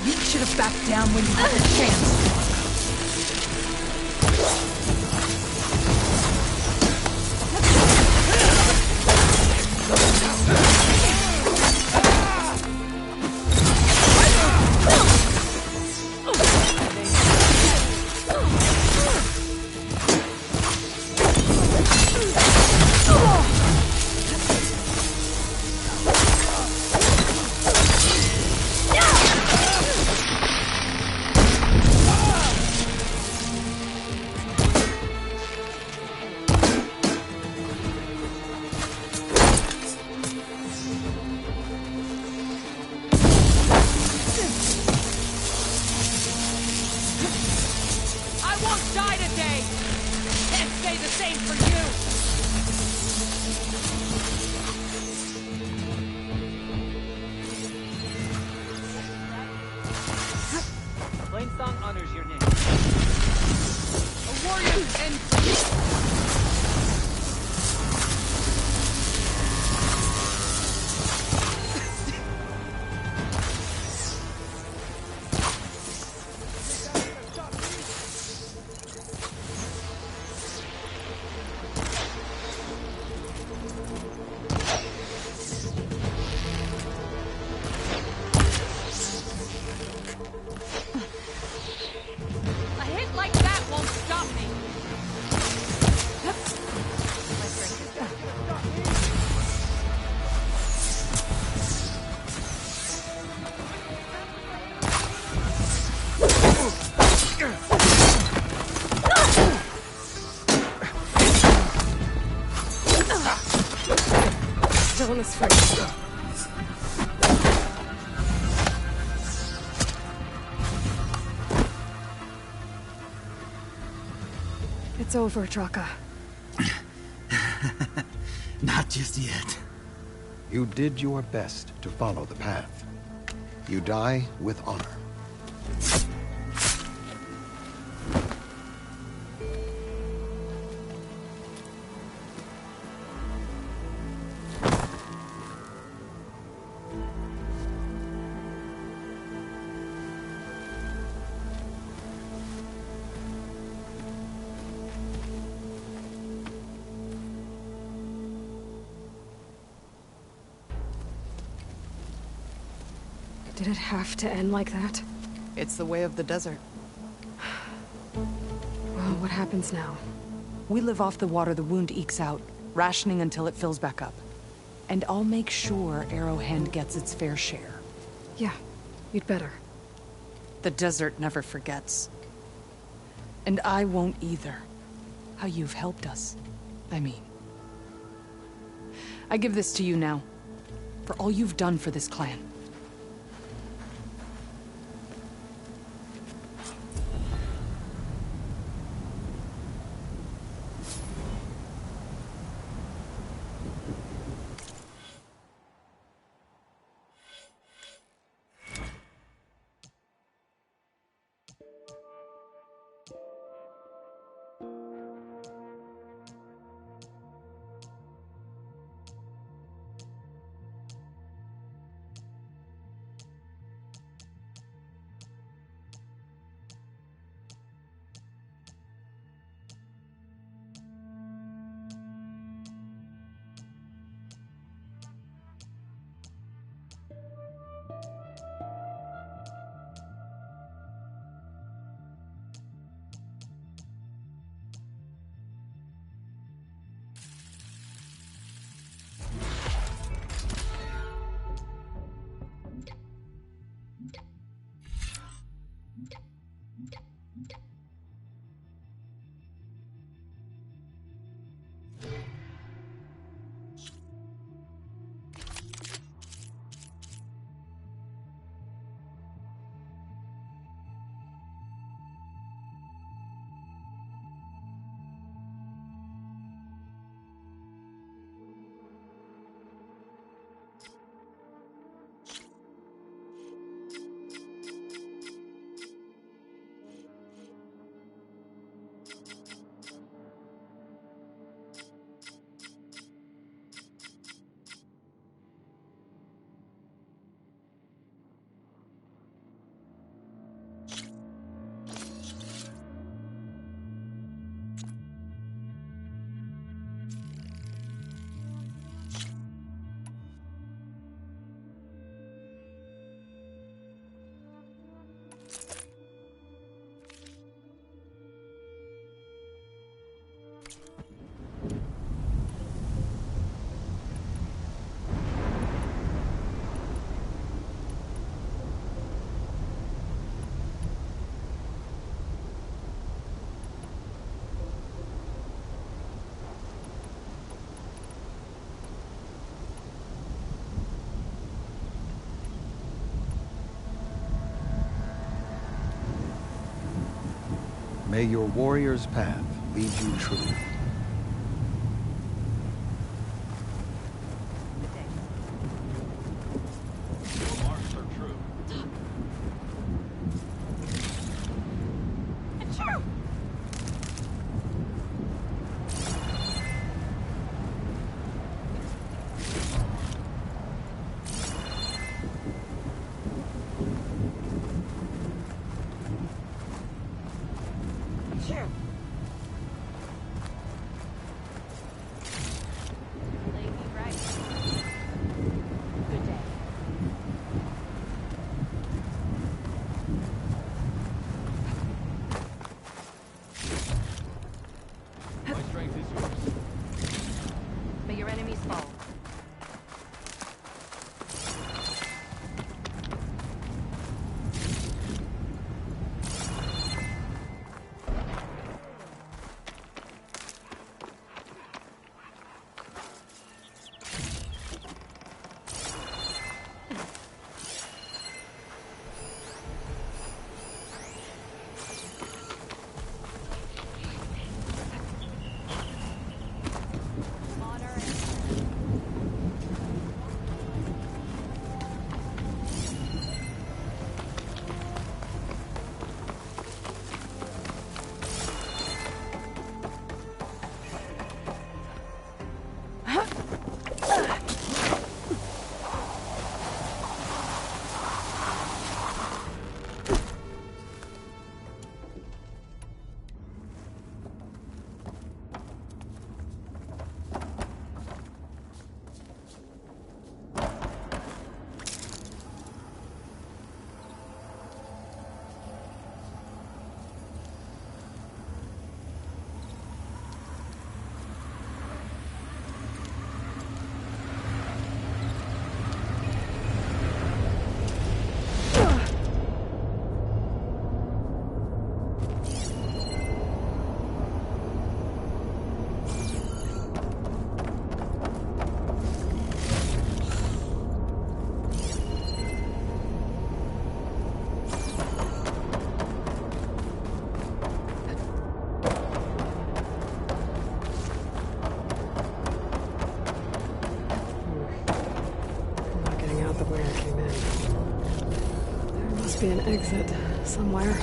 You should have backed down when you had the chance. Plainsong honors your name. A warrior and... A hit like that won't stop me. Still in his face. It's over, Draka. Not just yet. You did your best to follow the path. You die with honor. Did it have to end like that? It's the way of the desert. Well, what happens now? We live off the water the wound ekes out, rationing until it fills back up. And I'll make sure Arrowhand gets its fair share. Yeah, you'd better. The desert never forgets. And I won't either. How you've helped us. I mean. I give this to you now. For all you've done for this clan. May your warrior's path lead you true. Your marks are true. be an exit somewhere.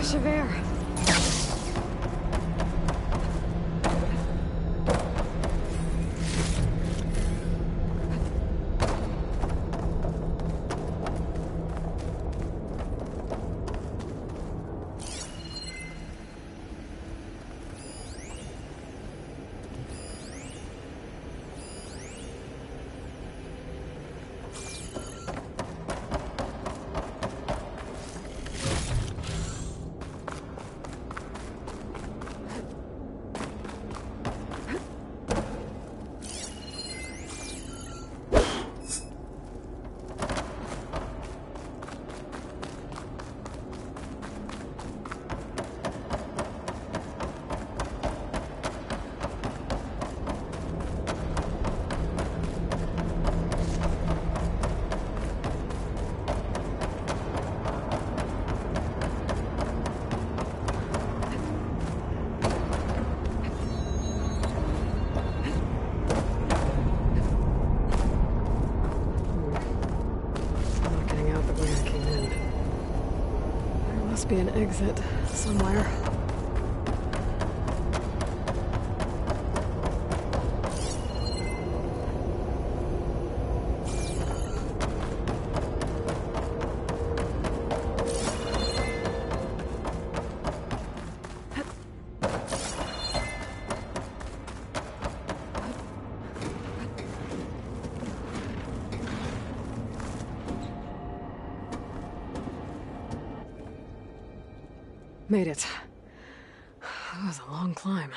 Rush of air. Be an exit somewhere. Made it. That was a long climb.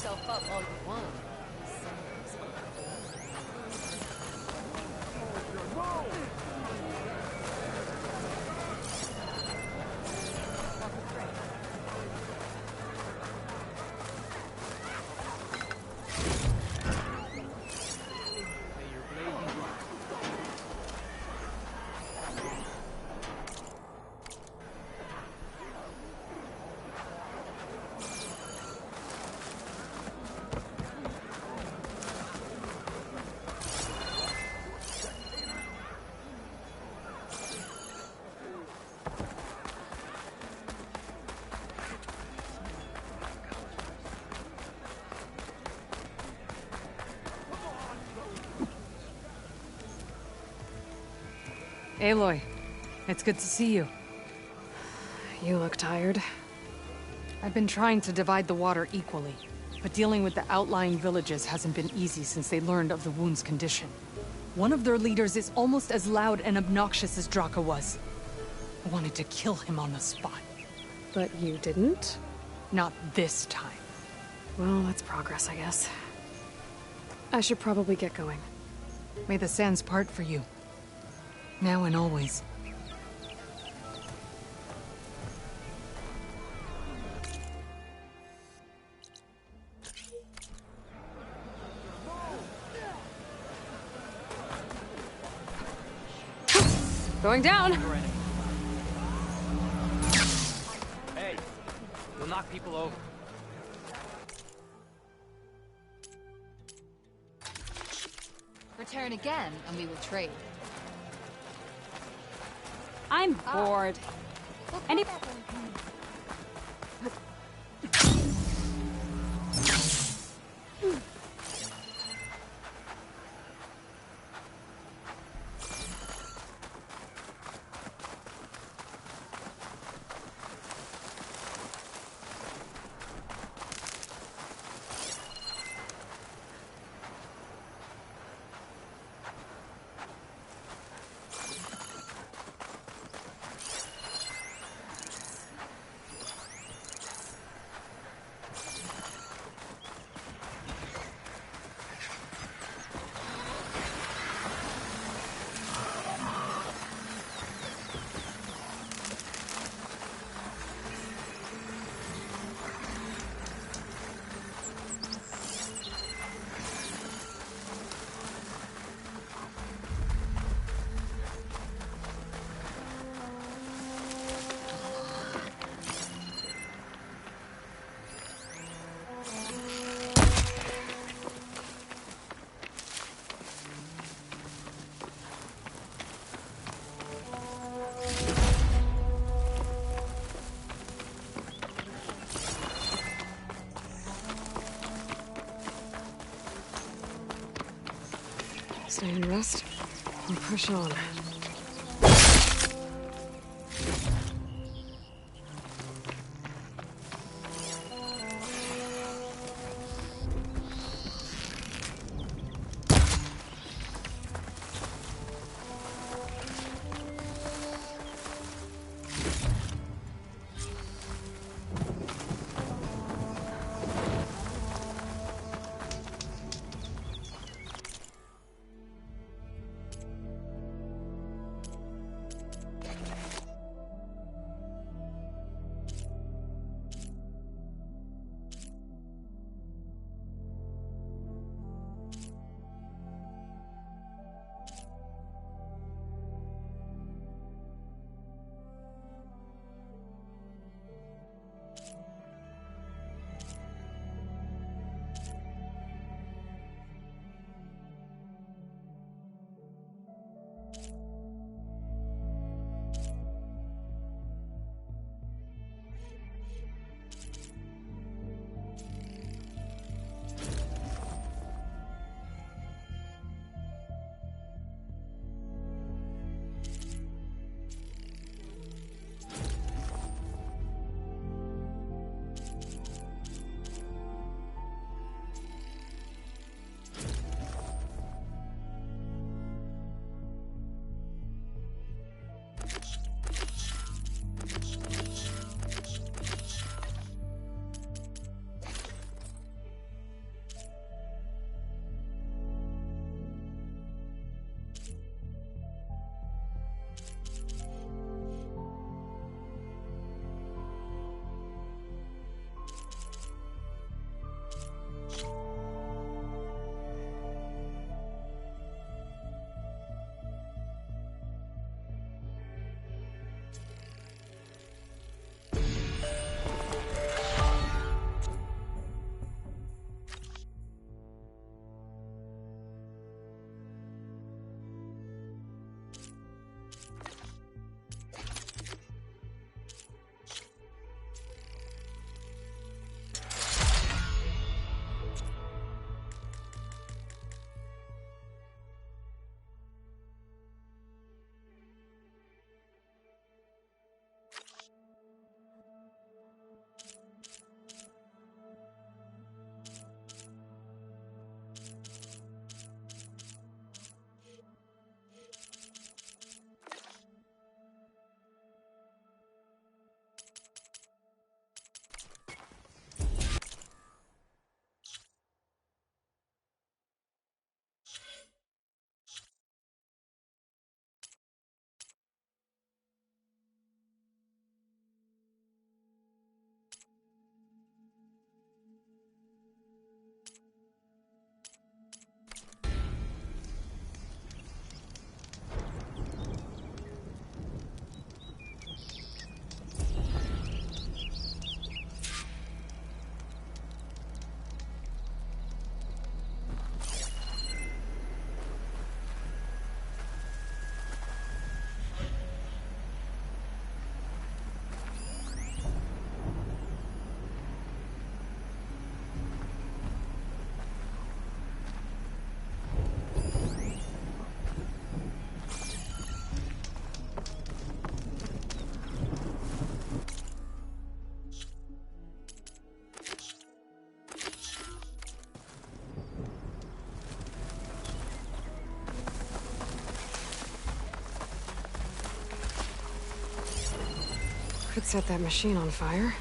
yourself up all you want. Aloy, it's good to see you. You look tired. I've been trying to divide the water equally, but dealing with the outlying villages hasn't been easy since they learned of the wound's condition. One of their leaders is almost as loud and obnoxious as Draka was. I wanted to kill him on the spot. But you didn't? Not this time. Well, that's progress, I guess. I should probably get going. May the sands part for you. Now and always. Going down! Hey, you'll knock people over. Return again, and we will trade. I'm bored. Any... Stay and rest, and push on. Could set that machine on fire.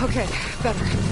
Okay, better.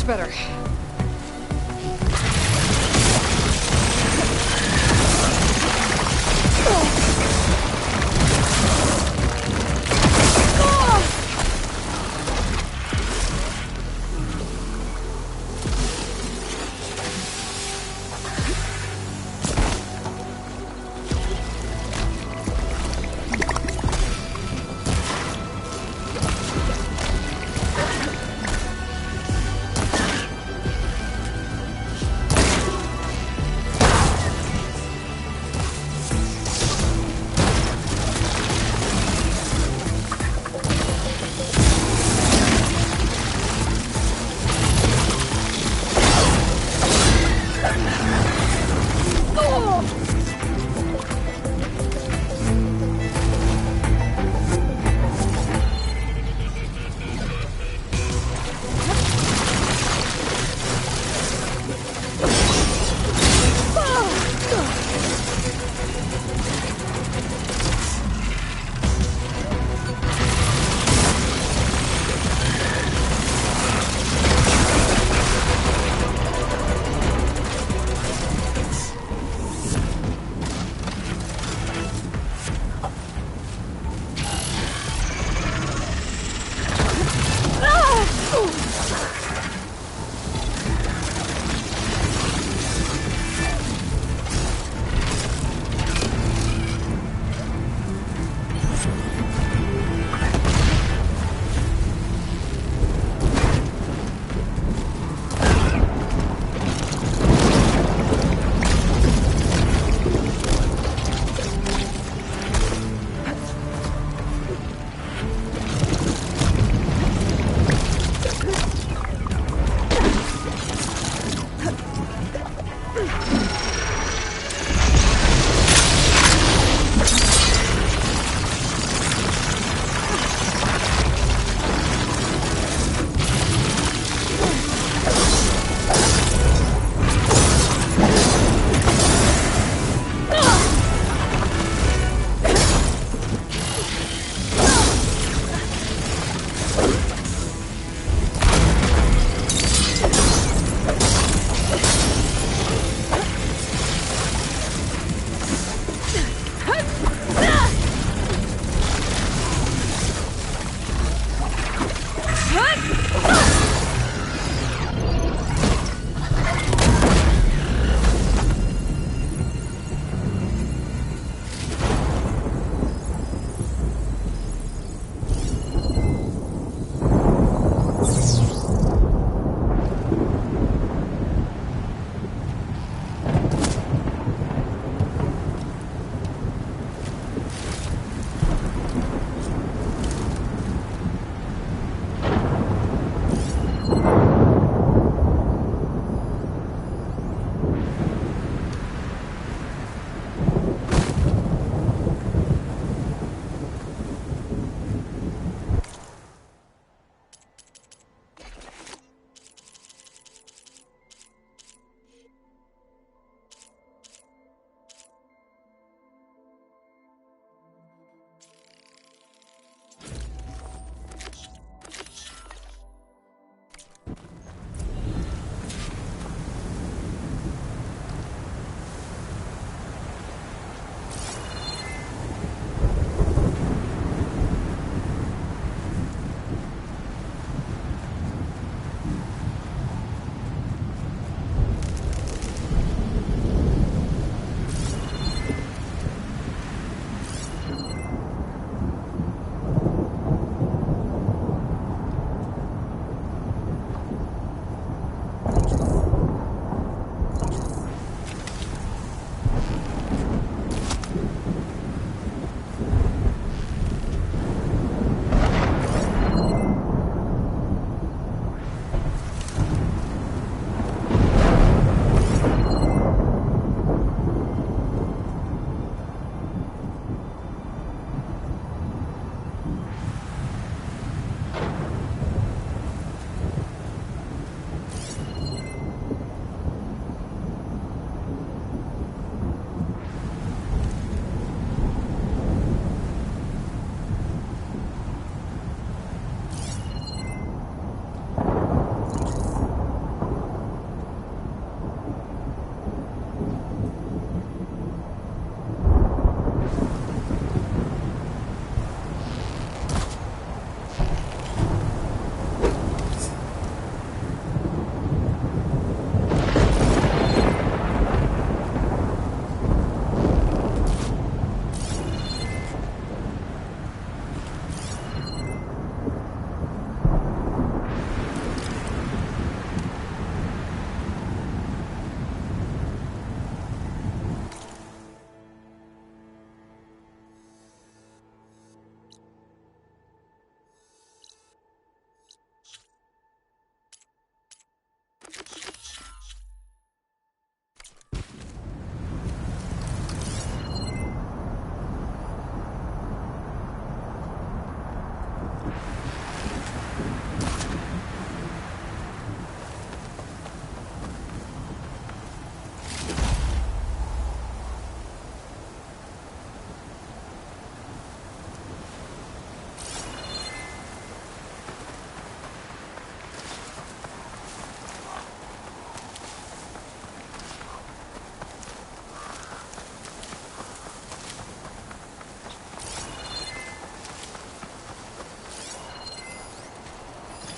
Much better.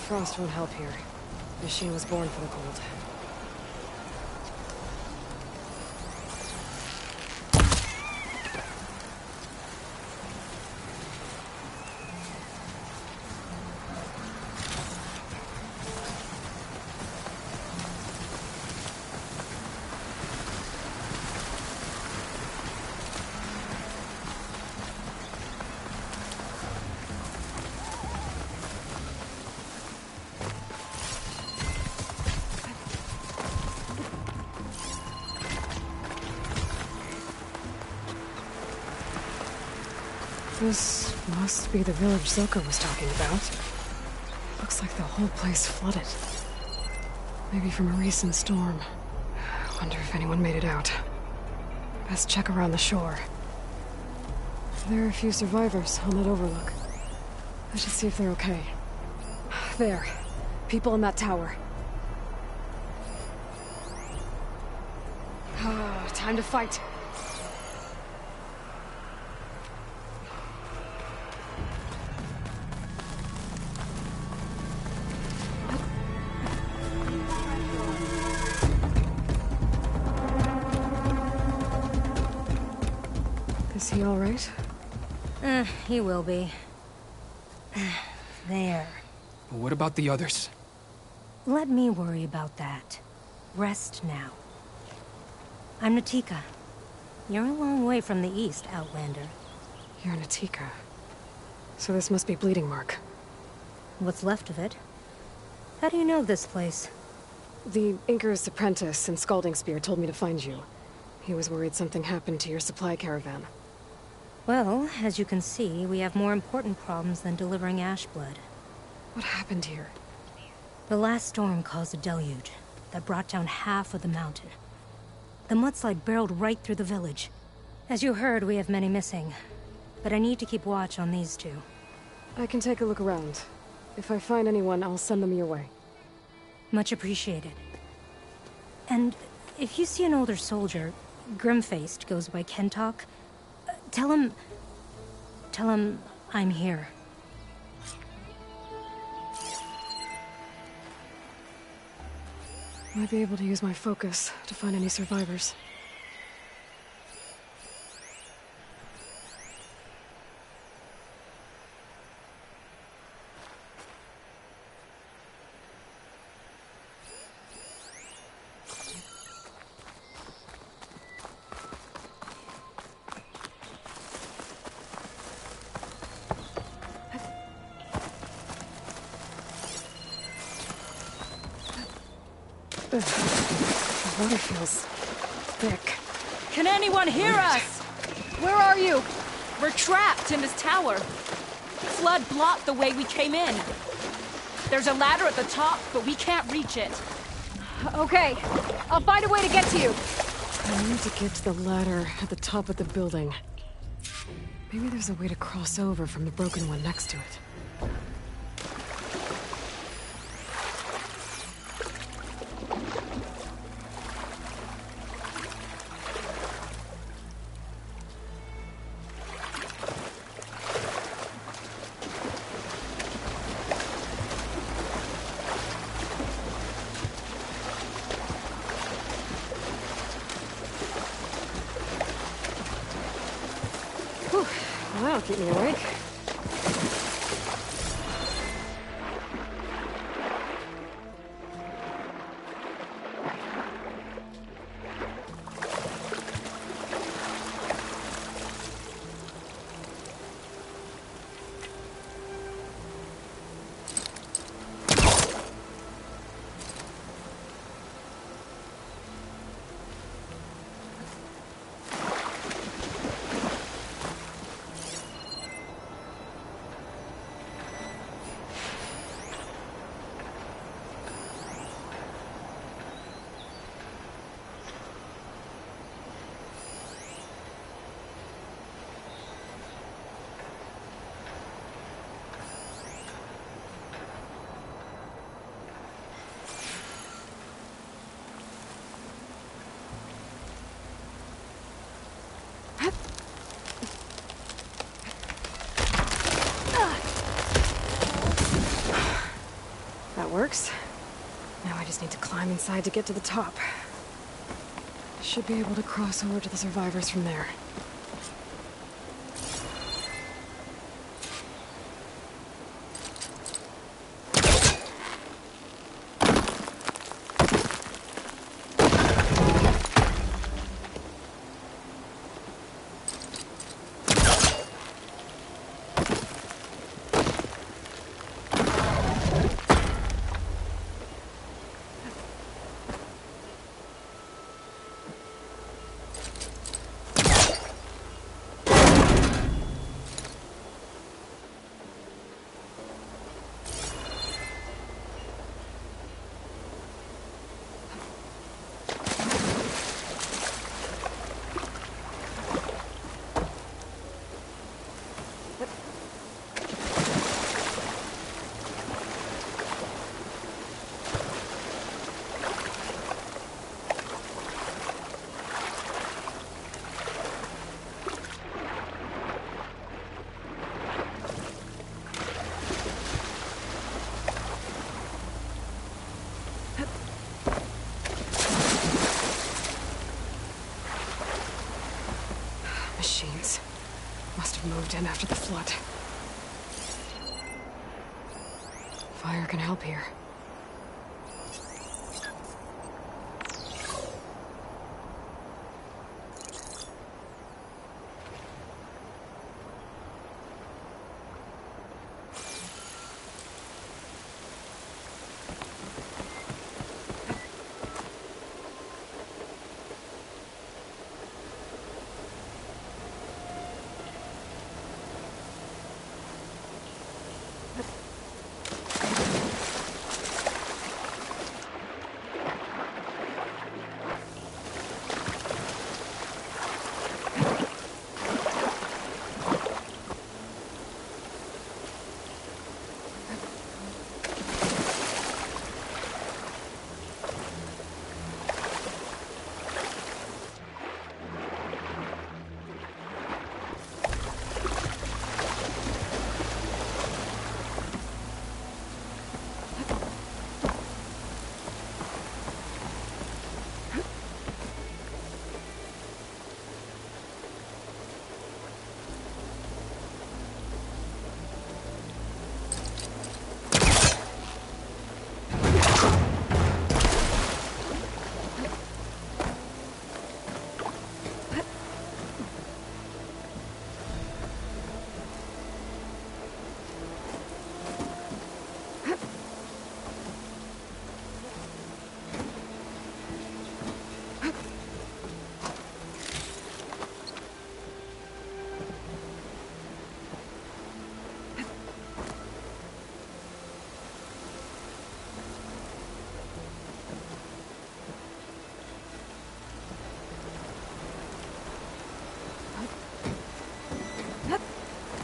Frost won't help here. Machine was born for the cold. This must be the village Zoka was talking about. Looks like the whole place flooded. Maybe from a recent storm. I wonder if anyone made it out. Best check around the shore. There are a few survivors on that overlook. I should see if they're okay. There. People in that tower. Time to fight. Is he all right? He will be. There. But what about the others? Let me worry about that. Rest now. I'm Natika. You're a long way from the east, Outlander. You're Natika. So this must be Bleeding Mark. What's left of it? How do you know this place? The Inker's apprentice in Scalding Spear told me to find you. He was worried something happened to your supply caravan. Well, as you can see, we have more important problems than delivering Ashblood. What happened here? The last storm caused a deluge that brought down half of the mountain. The mudslide barreled right through the village. As you heard, we have many missing. But I need to keep watch on these two. I can take a look around. If I find anyone, I'll send them your way. Much appreciated. And if you see an older soldier, grim-faced, goes by Kentok, tell him I'm here. Might be able to use my focus to find any survivors. The water feels thick. Can anyone hear us? Where are you? We're trapped in this tower. Flood blocked the way we came in. There's a ladder at the top, but we can't reach it. Okay, I'll find a way to get to you. I need to get to the ladder at the top of the building. Maybe there's a way to cross over from the broken one next to it. That'll keep me awake. just need to climb inside to get to the top. Should be able to cross over to the survivors from there. Machines. Must have moved in after the flood. Fire can help here.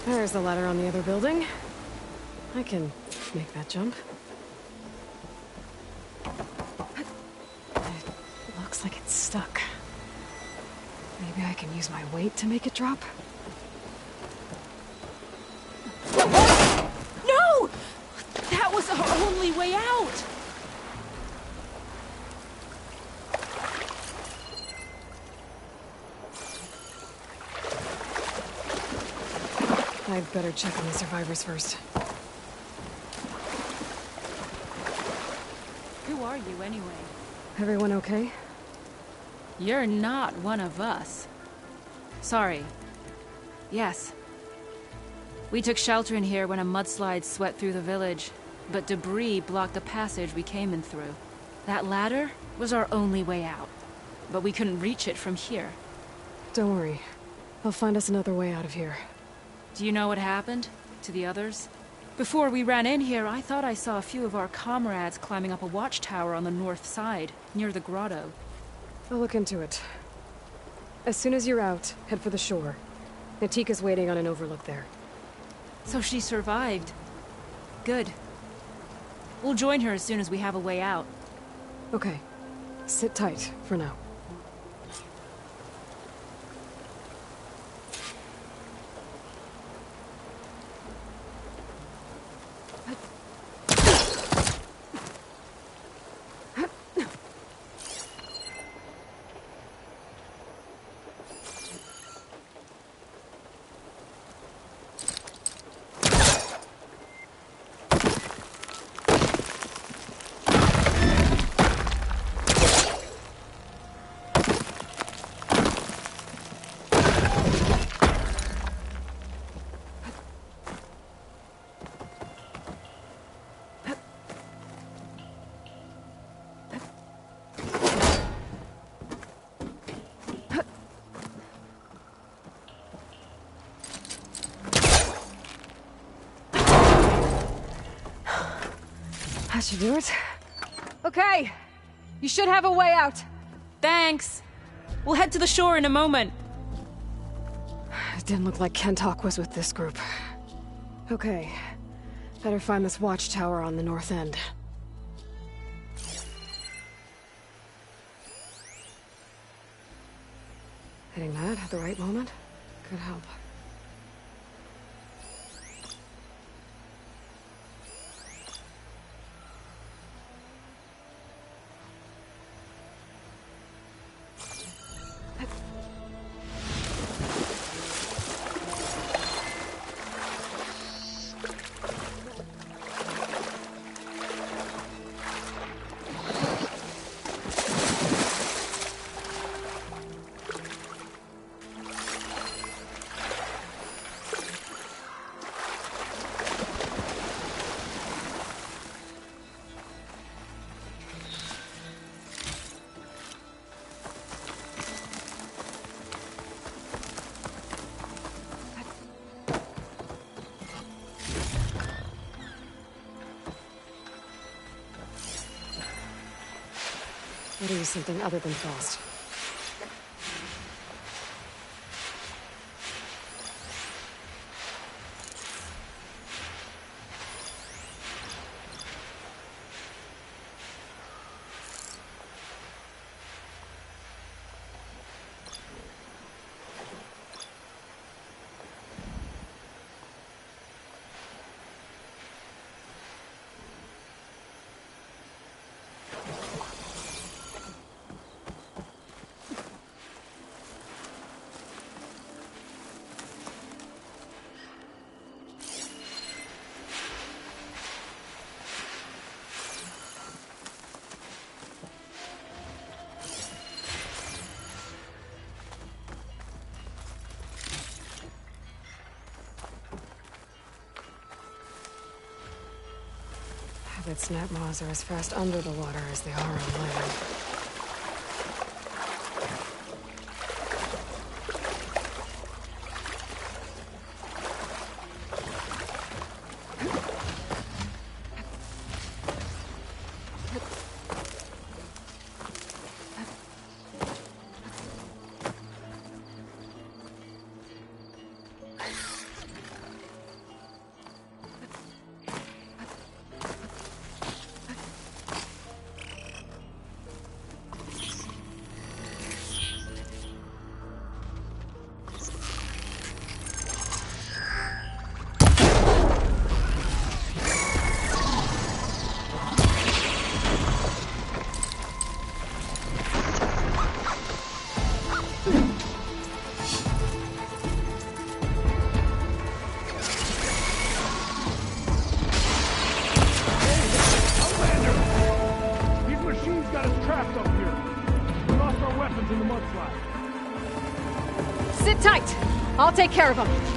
There's the ladder on the other building. I can make that jump. It looks like it's stuck. Maybe I can use my weight to make it drop? No! That was our only way out! I'd better check on the survivors first. Who are you, anyway? Everyone okay? You're not one of us. Sorry. Yes. We took shelter in here when a mudslide swept through the village, but debris blocked the passage we came in through. That ladder was our only way out, but we couldn't reach it from here. Don't worry. I'll find us another way out of here. Do you know what happened to the others? Before we ran in here, I thought I saw a few of our comrades climbing up a watchtower on the north side, near the grotto. I'll look into it. As soon as you're out, head for the shore. Natika's waiting on an overlook there. So she survived. Good. We'll join her as soon as we have a way out. Okay. Sit tight for now. That should do it. Okay. You should have a way out. Thanks. We'll head to the shore in a moment. It didn't look like Kentok was with this group. Okay. Better find this watchtower on the north end. Hitting that at the right moment could help. Gotta use something other than frost. That snap maws are as fast under the water as they are on land. Sit tight! I'll take care of him.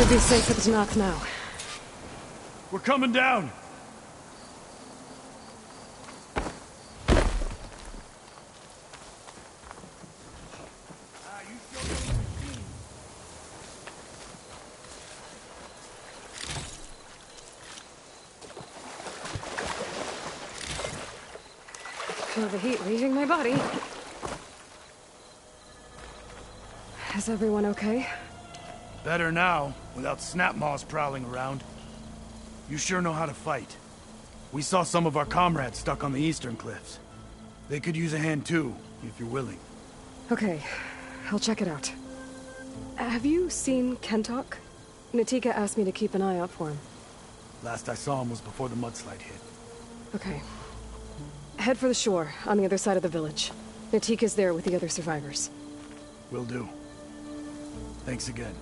Should be safe at the Tanakh now. We're coming down! Feel the heat leaving my body. Is everyone okay? Better now, without Snapmaws prowling around. You sure know how to fight. We saw some of our comrades stuck on the eastern cliffs. They could use a hand too, if you're willing. Okay, I'll check it out. Have you seen Kentok? Natika asked me to keep an eye out for him. Last I saw him was before the mudslide hit. Okay. Head for the shore, on the other side of the village. Natika's there with the other survivors. Will do. Thanks again.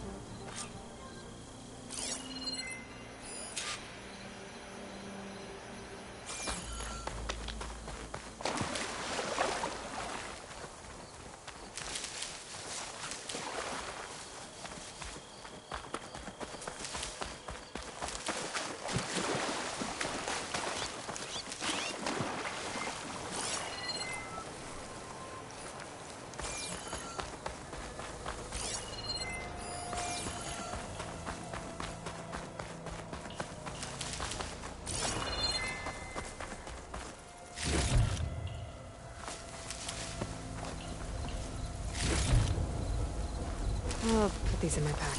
I'll put these in my pack.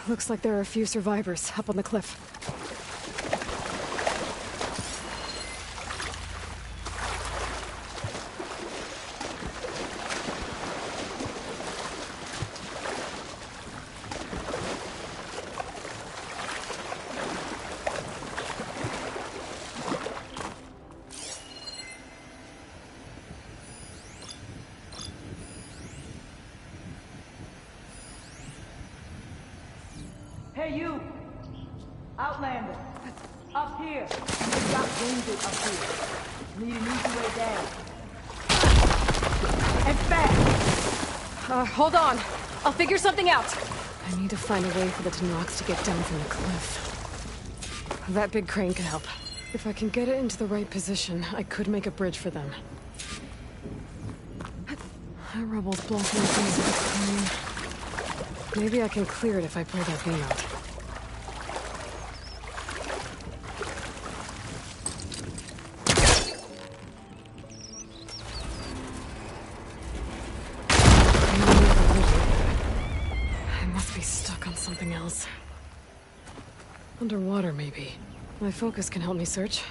Looks like there are a few survivors up on the cliff. Hey, you! Outlander! Up here! You got wounded up here. Need an easy way down. And fast! Hold on. I'll figure something out. I need to find a way for the Tanoks to get down from the cliff. That big crane could help. If I can get it into the right position, I could make a bridge for them. That rubble's blocking the base of the crane. Maybe I can clear it if I pull that beam out. I must be stuck on something else. Underwater, maybe. My focus can help me search.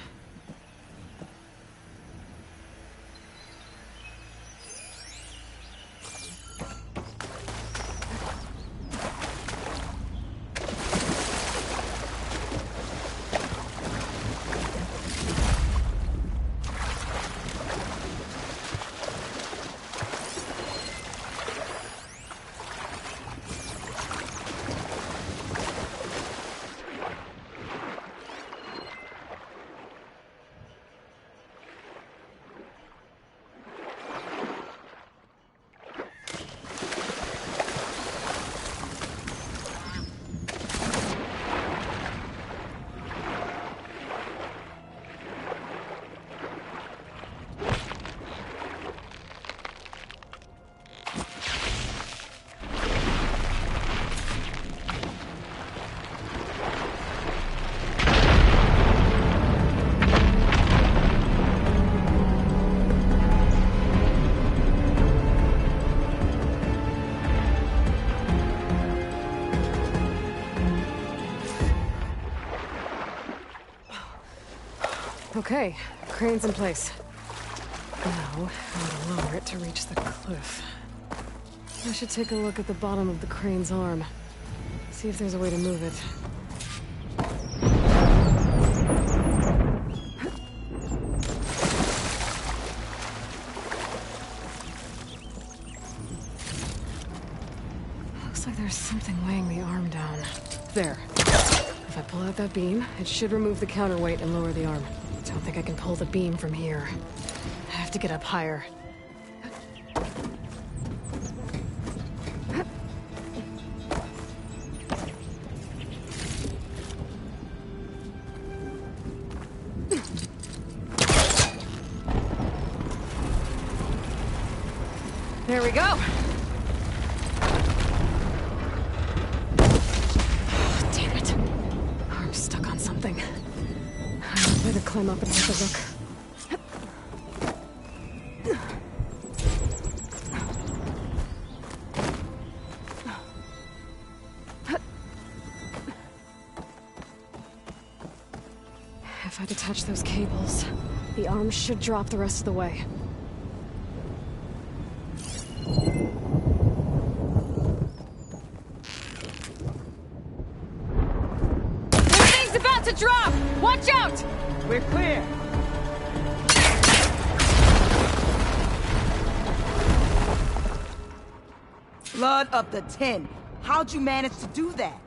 Okay, crane's in place. Now, how to lower it to reach the cliff. I should take a look at the bottom of the crane's arm. See if there's a way to move it. Looks like there's something weighing the arm down. There. If I pull out that beam, it should remove the counterweight and lower the arm. Don't think I can pull the beam from here. I have to get up higher. There we go. Oh, damn it. Arm's stuck on something. I better climb up and take a look. If I detach those cables, the arm should drop the rest of the way. Drop! Watch out! We're clear. Blood of the 10. How'd you manage to do that?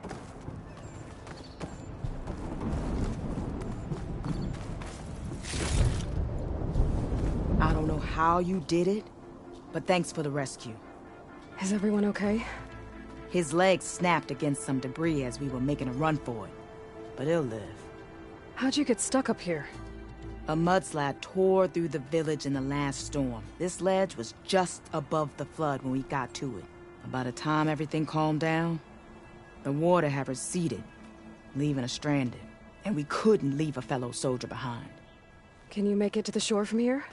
I don't know how you did it, but thanks for the rescue. Is everyone okay? His legs snapped against some debris as we were making a run for it, but he'll live. How'd you get stuck up here? A mudslide tore through the village in the last storm. This ledge was just above the flood when we got to it. By the time everything calmed down, the water had receded, leaving us stranded, and we couldn't leave a fellow soldier behind. Can you make it to the shore from here?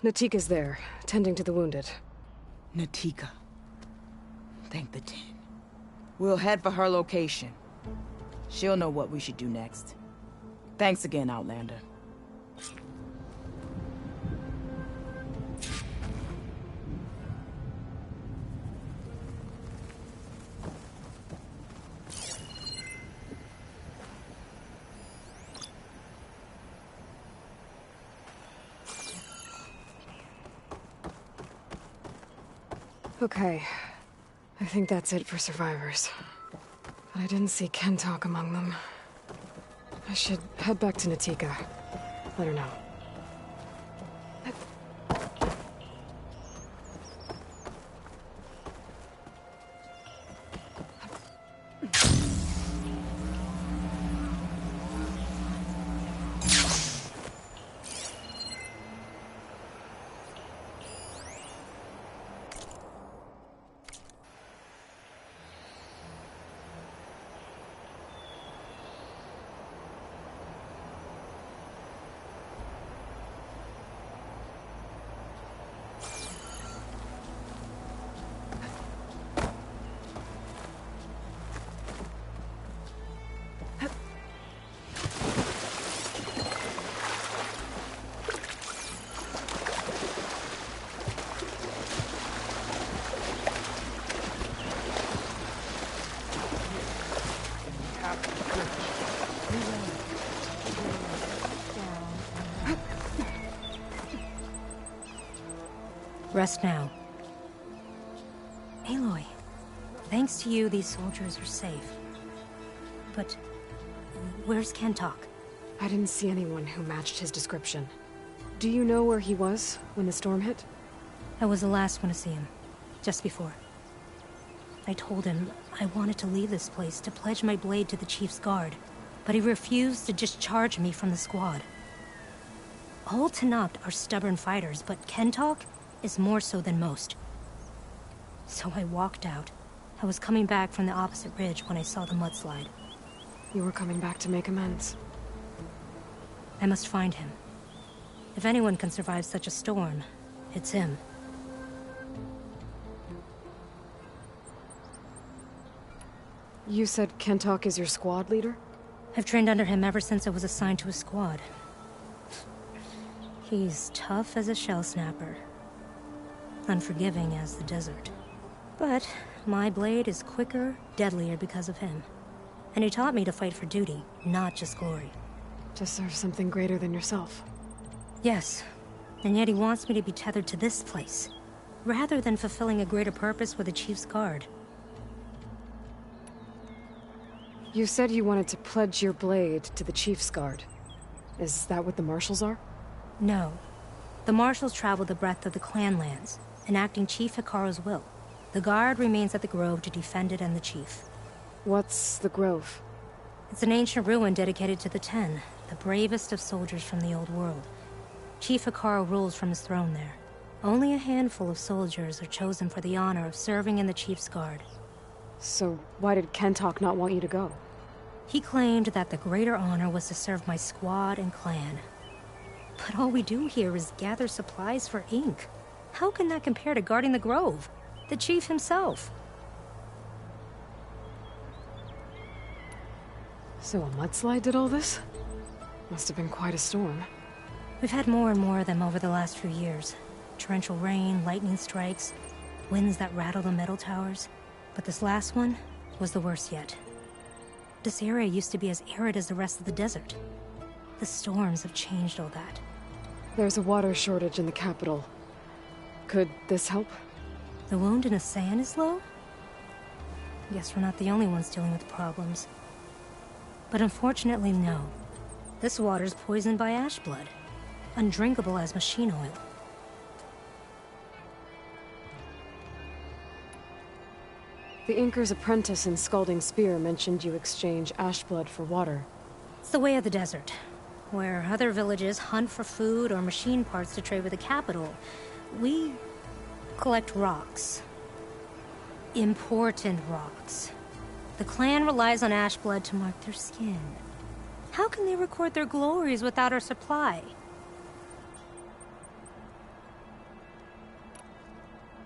Natika's there, tending to the wounded. Natika. Thank the 10. We'll head for her location. She'll know what we should do next. Thanks again, Outlander. Okay. I think that's it for survivors. But I didn't see Kentalk among them. I should head back to Natika. Let her know. Rest now. Aloy, thanks to you, these soldiers are safe. But where's Kentalk? I didn't see anyone who matched his description. Do you know where he was when the storm hit? I was the last one to see him, just before. I told him I wanted to leave this place to pledge my blade to the Chief's guard, but he refused to discharge me from the squad. All Tenakth are stubborn fighters, but Kentalk is more so than most. So I walked out. I was coming back from the opposite ridge when I saw the mudslide. You were coming back to make amends. I must find him. If anyone can survive such a storm, it's him. You said Kentalk is your squad leader? I've trained under him ever since I was assigned to a squad. He's tough as a shell snapper. Unforgiving as the desert. But my blade is quicker, deadlier because of him. And he taught me to fight for duty, not just glory. To serve something greater than yourself. Yes, and yet he wants me to be tethered to this place, rather than fulfilling a greater purpose with the Chief's Guard. You said you wanted to pledge your blade to the Chief's Guard. Is that what the Marshals are? No. The Marshals travel the breadth of the clan lands, enacting Chief Hekarro's will. The Guard remains at the Grove to defend it and the Chief. What's the Grove? It's an ancient ruin dedicated to the Ten, the bravest of soldiers from the old world. Chief Hekarro rules from his throne there. Only a handful of soldiers are chosen for the honor of serving in the Chief's Guard. So why did Kentok not want you to go? He claimed that the greater honor was to serve my squad and clan. But all we do here is gather supplies for ink. How can that compare to guarding the Grove? The Chief himself. So a mudslide did all this? Must have been quite a storm. We've had more and more of them over the last few years. Torrential rain, lightning strikes, winds that rattle the metal towers. But this last one was the worst yet. This area used to be as arid as the rest of the desert. The storms have changed all that. There's a water shortage in the capital. Could this help? The wound in Asan is low? Guess we're not the only ones dealing with problems. But unfortunately, no. This water's poisoned by ash blood. Undrinkable as machine oil. The Inker's apprentice in Scalding Spear mentioned you exchange ash blood for water. It's the way of the desert, where other villages hunt for food or machine parts to trade with the capital. We collect rocks. Important rocks. The clan relies on ash blood to mark their skin. How can they record their glories without our supply?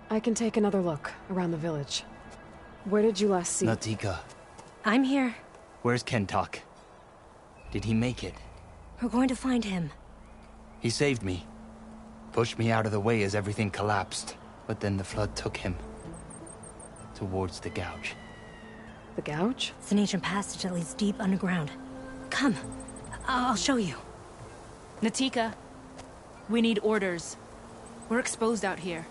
I can take another look around the village. Where did you last see? Natika. I'm here. Where's Kentok? Did he make it? We're going to find him. He saved me. Pushed me out of the way as everything collapsed. But then the flood took him. Towards the gouge. The gouge? It's an ancient passage that leads deep underground. Come. I'll show you. Natika, we need orders. We're exposed out here.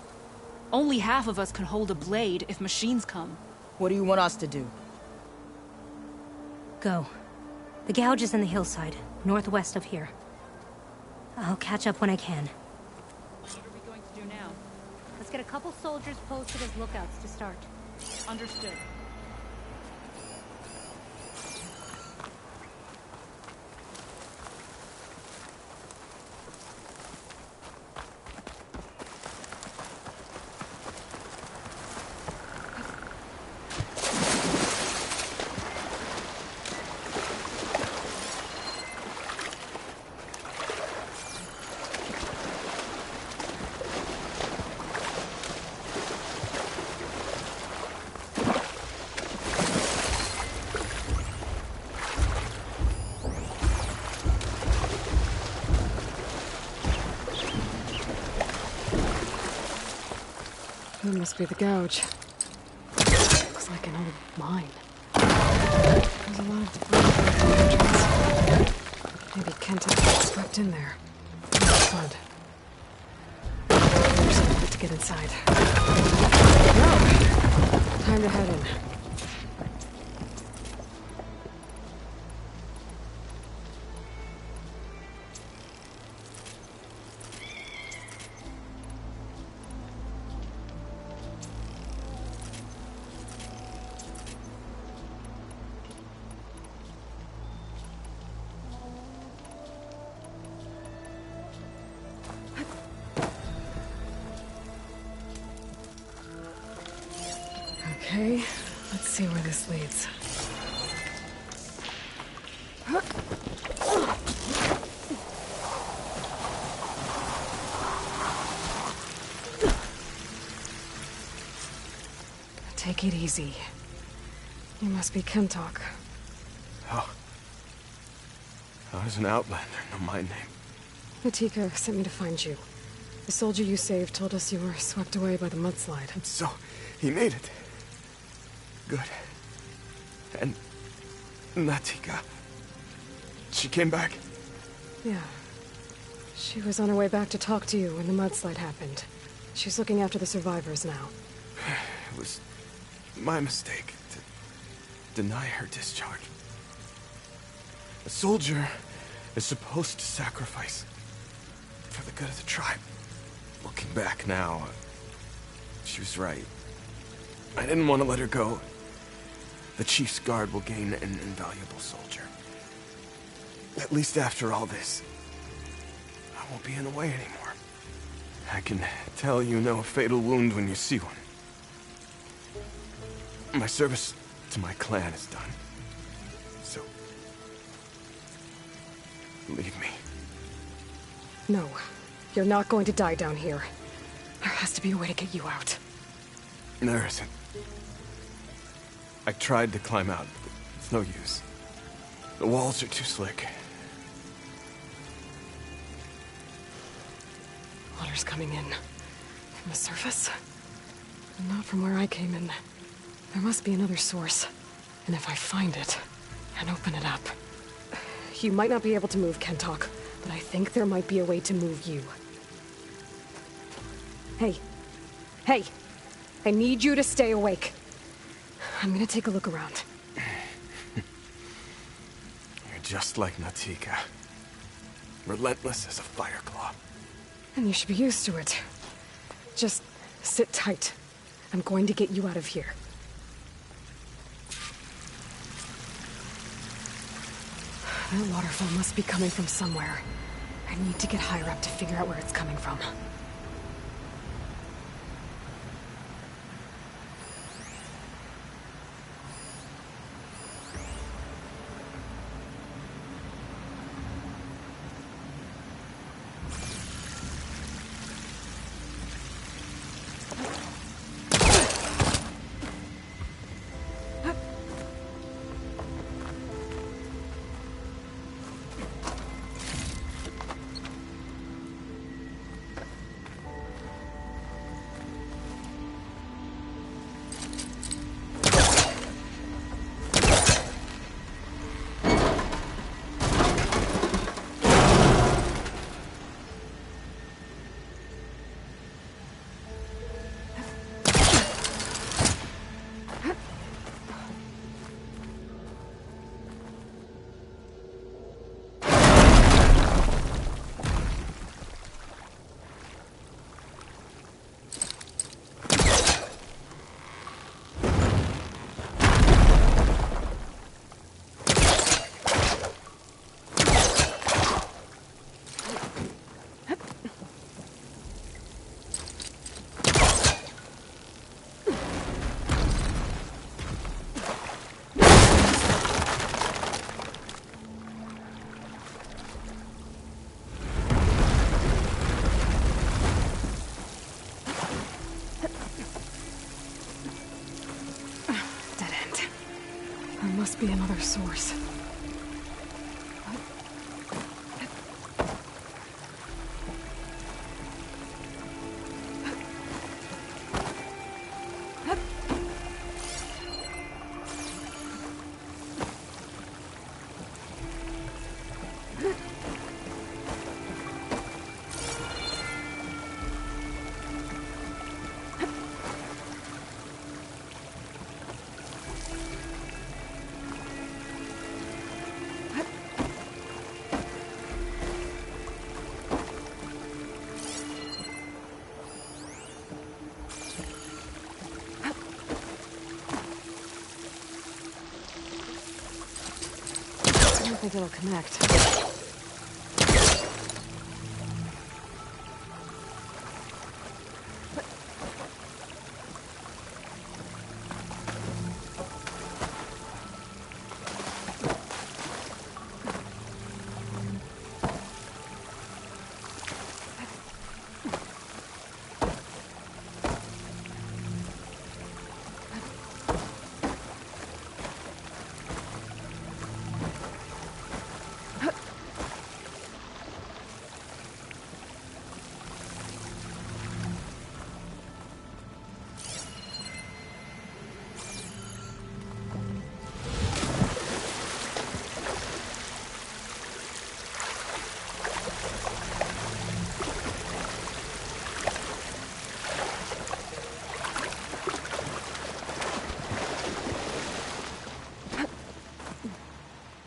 Only half of us can hold a blade if machines come. What do you want us to do? Go. The gouge is in the hillside, northwest of here. I'll catch up when I can. What are we going to do now? Let's get a couple soldiers posted as lookouts to start. Understood. That must be the gouge. Looks like an old mine. There's a lot of debris from the entrance. Maybe Kentok got swept in there. Flood. There's a bit to get inside. Well, time to head in. Okay, let's see where this leads. Take it easy. You must be Kentok. Oh. I was an outlander, know my name. Natika sent me to find you. The soldier you saved told us you were swept away by the mudslide. So, he made it. Good. And Natika, she came back? Yeah. She was on her way back to talk to you when the mudslide happened. She's looking after the survivors now. It was my mistake to deny her discharge. A soldier is supposed to sacrifice for the good of the tribe. Looking back now, she was right. I didn't want to let her go. The Chief's Guard will gain an invaluable soldier. At least after all this, I won't be in the way anymore. I can tell you know a fatal wound when you see one. My service to my clan is done. So, leave me. No, you're not going to die down here. There has to be a way to get you out. There isn't. I tried to climb out, but it's no use. The walls are too slick. Water's coming in. From the surface? Not from where I came in. There must be another source. And if I find it, and open it up... You might not be able to move, Kentok, but I think there might be a way to move you. Hey. Hey! I need you to stay awake. I'm gonna take a look around. You're just like Natika. Relentless as a fireclaw. And you should be used to it. Just sit tight. I'm going to get you out of here. That waterfall must be coming from somewhere. I need to get higher up to figure out where it's coming from. Must be another source. I think it'll connect.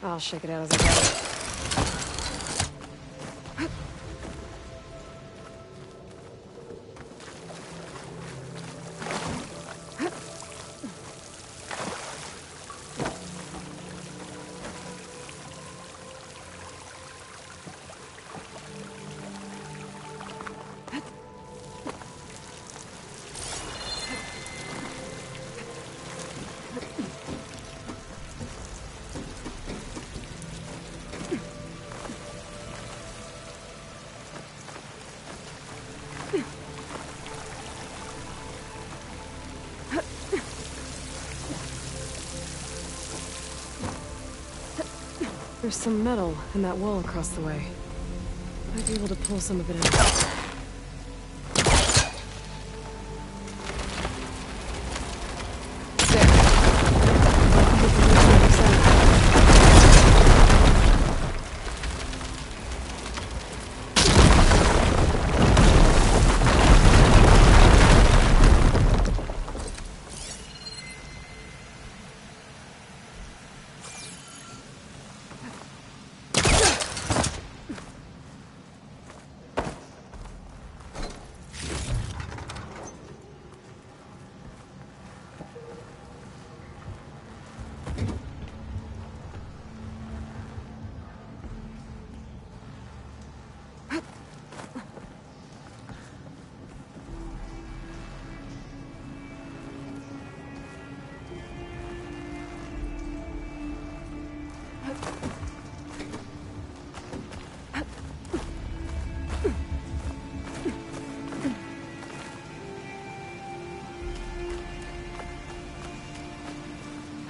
I'll shake it out as I go. There's some metal in that wall across the way. Might be able to pull some of it out.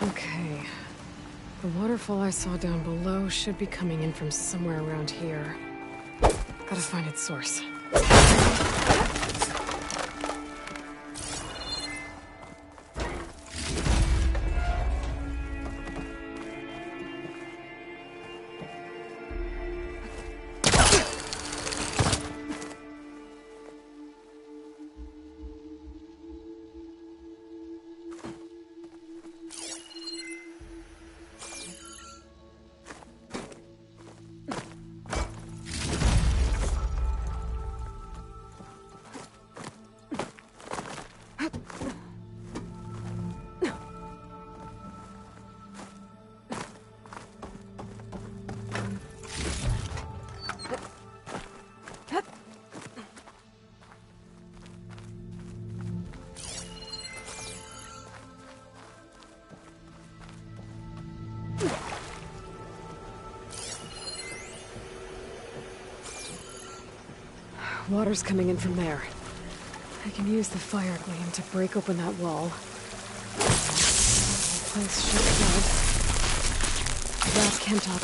Okay. The waterfall I saw down below should be coming in from somewhere around here. Gotta find its source. Water's coming in from there. I can use the fire gleam to break open that wall. The place should flood. Rat Kentox.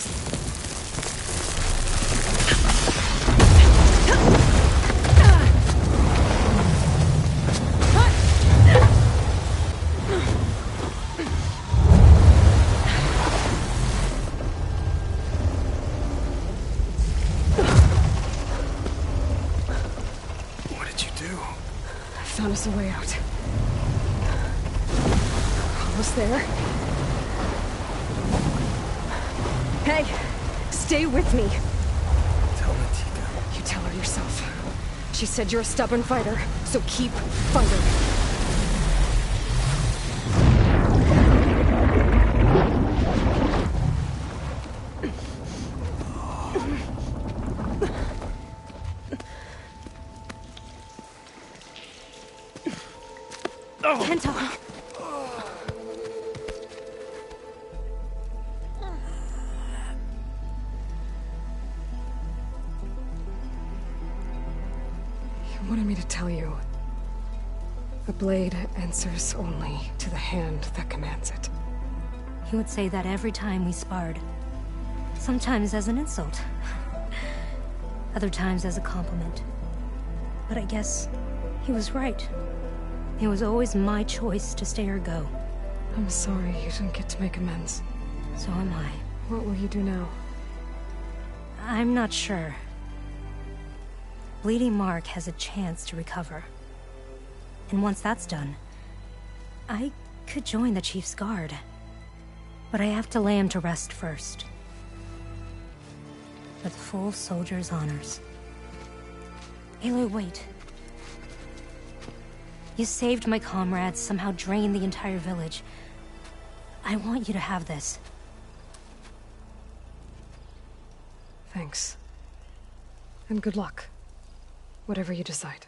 Found us a way out. Almost there. Hey, stay with me. Tell Natika. You tell her yourself. She said you're a stubborn fighter, so keep fighting. Kentock! You wanted me to tell you. The blade answers only to the hand that commands it. He would say that every time we sparred. Sometimes as an insult. Other times as a compliment. But I guess he was right. It was always my choice to stay or go. I'm sorry you didn't get to make amends. So am I. What will you do now? I'm not sure. Bleeding Mark has a chance to recover. And once that's done, I could join the Chief's Guard. But I have to lay him to rest first. with full soldier's honors. Aloy, wait. You saved my comrades, somehow drained the entire village. I want you to have this. Thanks. And good luck. Whatever you decide.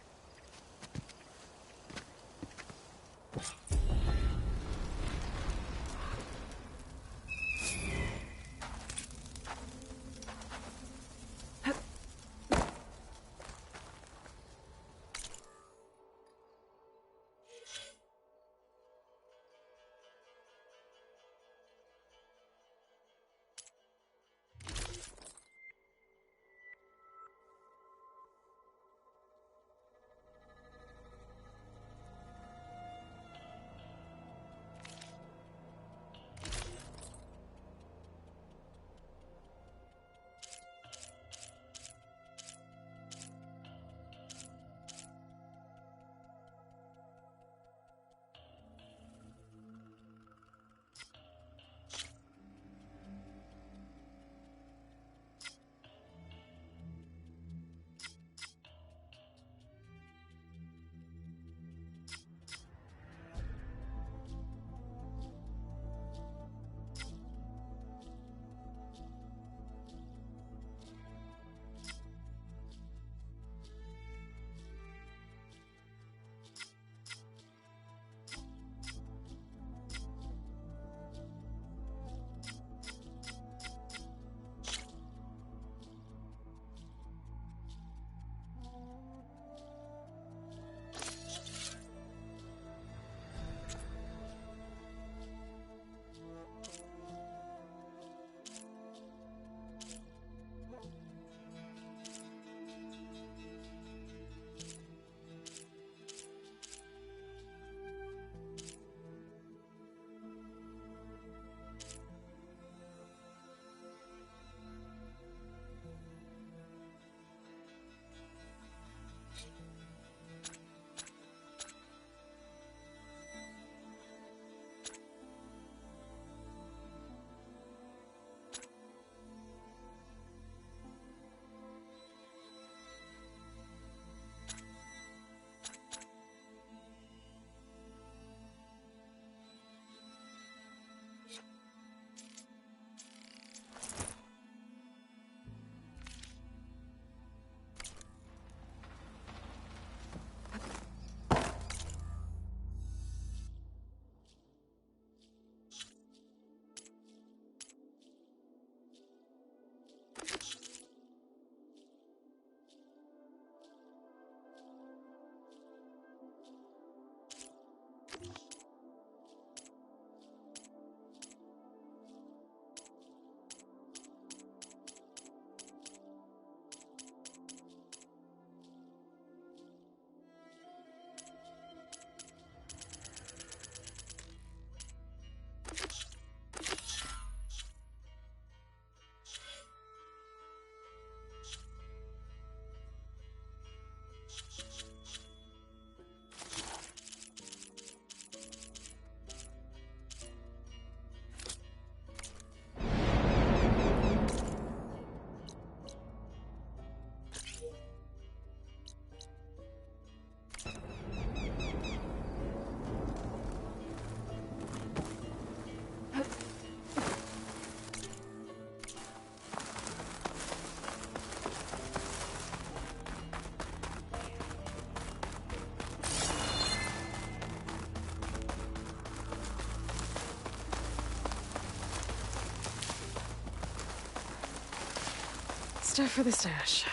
Stuff for the stash.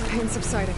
Pain subsiding.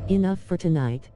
Enough for tonight.